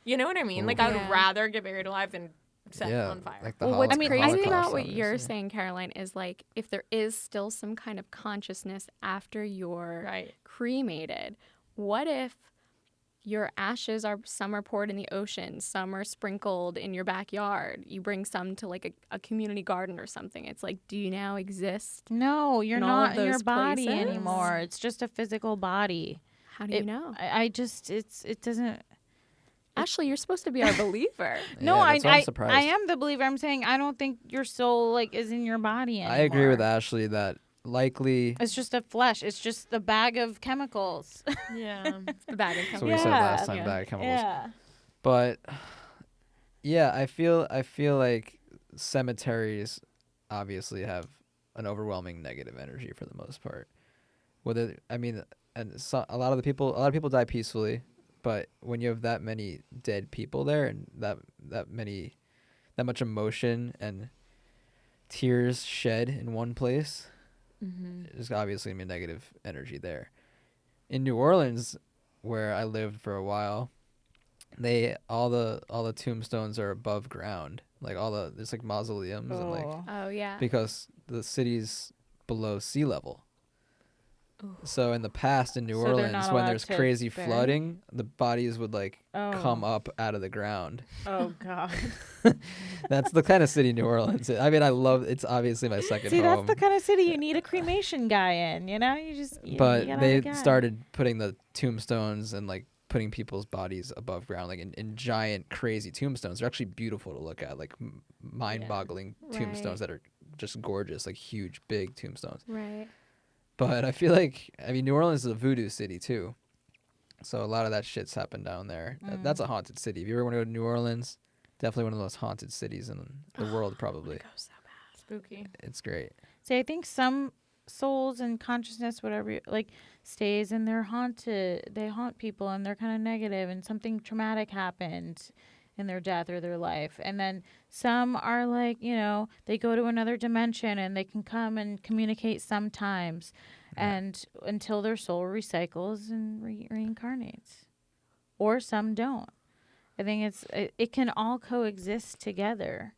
You know what I mean? Like, I would
Yeah.
rather get buried alive than set
yeah,
on fire.
like the
Well, what's
Holocaust-
crazy
Holocaust
about what
zombies,
you're
yeah.
saying, Caroline, is like if there is still some kind of consciousness after you're
Right.
cremated, what if your ashes some are poured in the ocean, some are sprinkled in your backyard? You bring some to like a community garden or something. It's like, do you now exist?
No, you're
in all of
not in your
those
body
places?
anymore. It's just a physical body.
How do you know?
I just it doesn't.
Ashley, you're supposed to be our believer.
No,
Yeah, that's why I'm surprised.
I am the believer. I'm saying I don't think your soul like is in your body anymore.
I agree with Ashley that likely.
It's just a flesh. It's just the bag of chemicals.
Yeah.
The bag of
That's what we said
Yeah.
last time.
Yeah.
Bad chemicals.
yeah.
But yeah, I feel like cemeteries obviously have an overwhelming negative energy for the most part. Whether I mean, and a lot of people die peacefully, but when you have that many dead people there and that much emotion and tears shed in one place, there's obviously gonna be negative energy there. In New Orleans, where I lived for a while, all the tombstones are above ground. Like there's like mausoleums and like
Oh yeah.
because the city's below sea level. So in the past in New
So they're
Orleans,
not
when
allowed
there's
to
crazy
bury?
flooding, the bodies would like come
Oh.
up out of the ground.
Oh God.
That's the kind of city New Orleans is. I mean, it's obviously my second
See,
home.
that's the kind of city you need a cremation guy in. You know, you
But
gotta
they
have a guy.
started putting the tombstones and like putting people's bodies above ground, like in giant crazy tombstones. They're actually beautiful to look at, like mind-boggling tombstones that are just gorgeous, like huge, big tombstones.
Right.
But I feel like, New Orleans is a voodoo city too. So a lot of that shit's happened down there. That's a haunted city. If you ever want to go to New Orleans, definitely one of the most haunted cities in the world, probably.
Spooky.
It's great.
See, I think some souls and consciousness, whatever, like stays and they're haunted. They haunt people and they're kind of negative and something traumatic happened in their death or their life. And then some are like, they go to another dimension and they can come and communicate sometimes and until their soul recycles and reincarnates. Or some don't. I think it can all coexist together.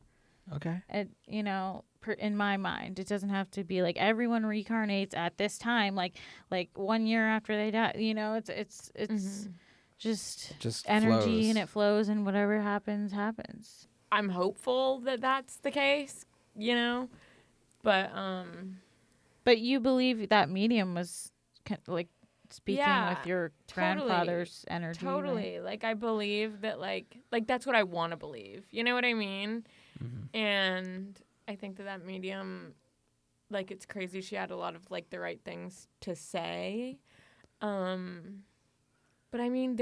Okay.
In my mind, it doesn't have to be like everyone reincarnates at this time, like 1 year after they die. It's just energy
flows.
and it flows and whatever happens.
I'm hopeful that that's the case, but
But you believe that medium was like speaking with your grandfather's energy.
Totally.
Right?
Like I believe that like that's what I want to believe. You know what I mean?
Mm-hmm.
And I think that medium, like it's crazy. She had a lot of like the right things to say. But I mean,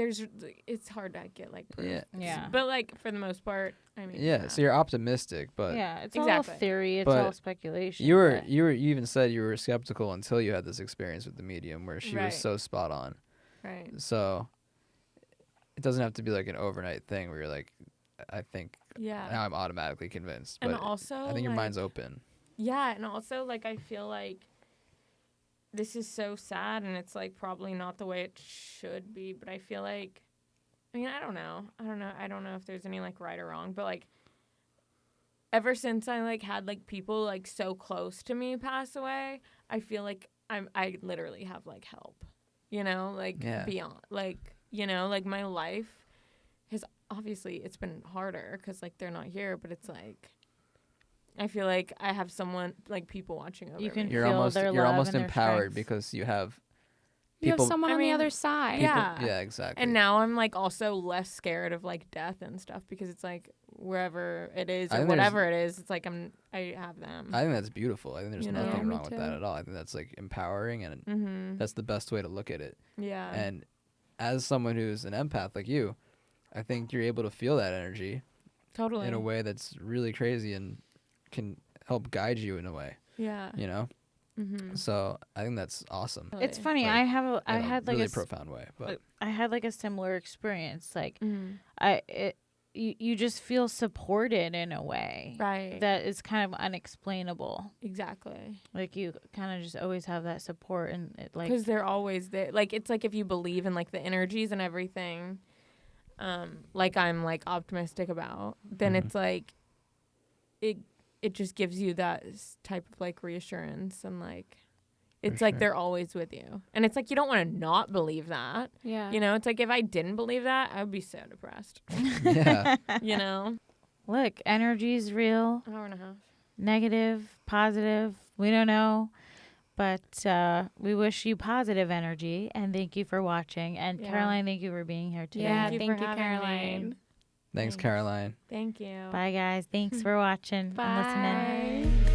it's hard to get like proof.
Yeah.
But like for the most part, I mean.
Yeah. So you're optimistic, but
Yeah, it's
Exactly.
all theory. It's
But
all speculation.
you even said you were skeptical until you had this experience with the medium where she
Right.
was so spot on.
Right.
So it doesn't have to be like an overnight thing where you're like, I think
Yeah.
now I'm automatically convinced. But
And also,
I think your
like,
mind's open.
Yeah, and also like I feel like this is so sad and it's like probably not the way it should be, but I feel like I don't know. I don't know if there's any like right or wrong, but like ever since I like had like people like so close to me pass away, I feel like I literally have like help. Like beyond like my life has obviously it's been harder cuz like they're not here, but it's like I feel like I have someone like people watching over
You can
me.
You're
feel
almost
their love
almost
and their
empowered
strength.
because you have
You have
people.
someone
I
on the
mean,
other side.
Yeah.
Yeah, exactly.
And now I'm like also less scared of like death and stuff because it's like wherever it is
I
or
think
whatever it is, it's like I have them.
I think that's beautiful. I think there's
You know?
nothing
Yeah, me
wrong with that
too.
at all. I think that's like empowering, and
Mm-hmm.
that's the best way to look at it.
Yeah.
And as someone who's an empath like you, I think you're able to feel that energy
Totally.
in a way that's really crazy and can help guide you in a way,
Yeah. Mm-hmm.
So I think that's awesome.
It's funny.
Like,
I
in
had
a
like
really profound way, but
I had like a similar experience. Like
Mm-hmm.
you just feel supported in a way
Right.
that is kind of unexplainable.
Exactly.
Like you kind of just always have that support and it like
Because they're always there. Like it's like if you believe in like the energies and everything, like I'm like optimistic about, then
Mhm.
it's like it just gives you that type of like reassurance and like it's like
sure.
they're always with you. And it's like you don't want to not believe that.
Yeah.
It's like if I didn't believe that, I would be so depressed.
yeah,
look, energy's real,
An hour and a half.
negative, positive, we don't know. But we wish you positive energy and thank you for watching. And
Yeah.
Caroline, thank you for being here today.
Yeah,
Thank you
thank
for
you,
having me.
Caroline.
thanks, Caroline.
Thank you.
Bye guys. Thanks for watching and listening.
Bye.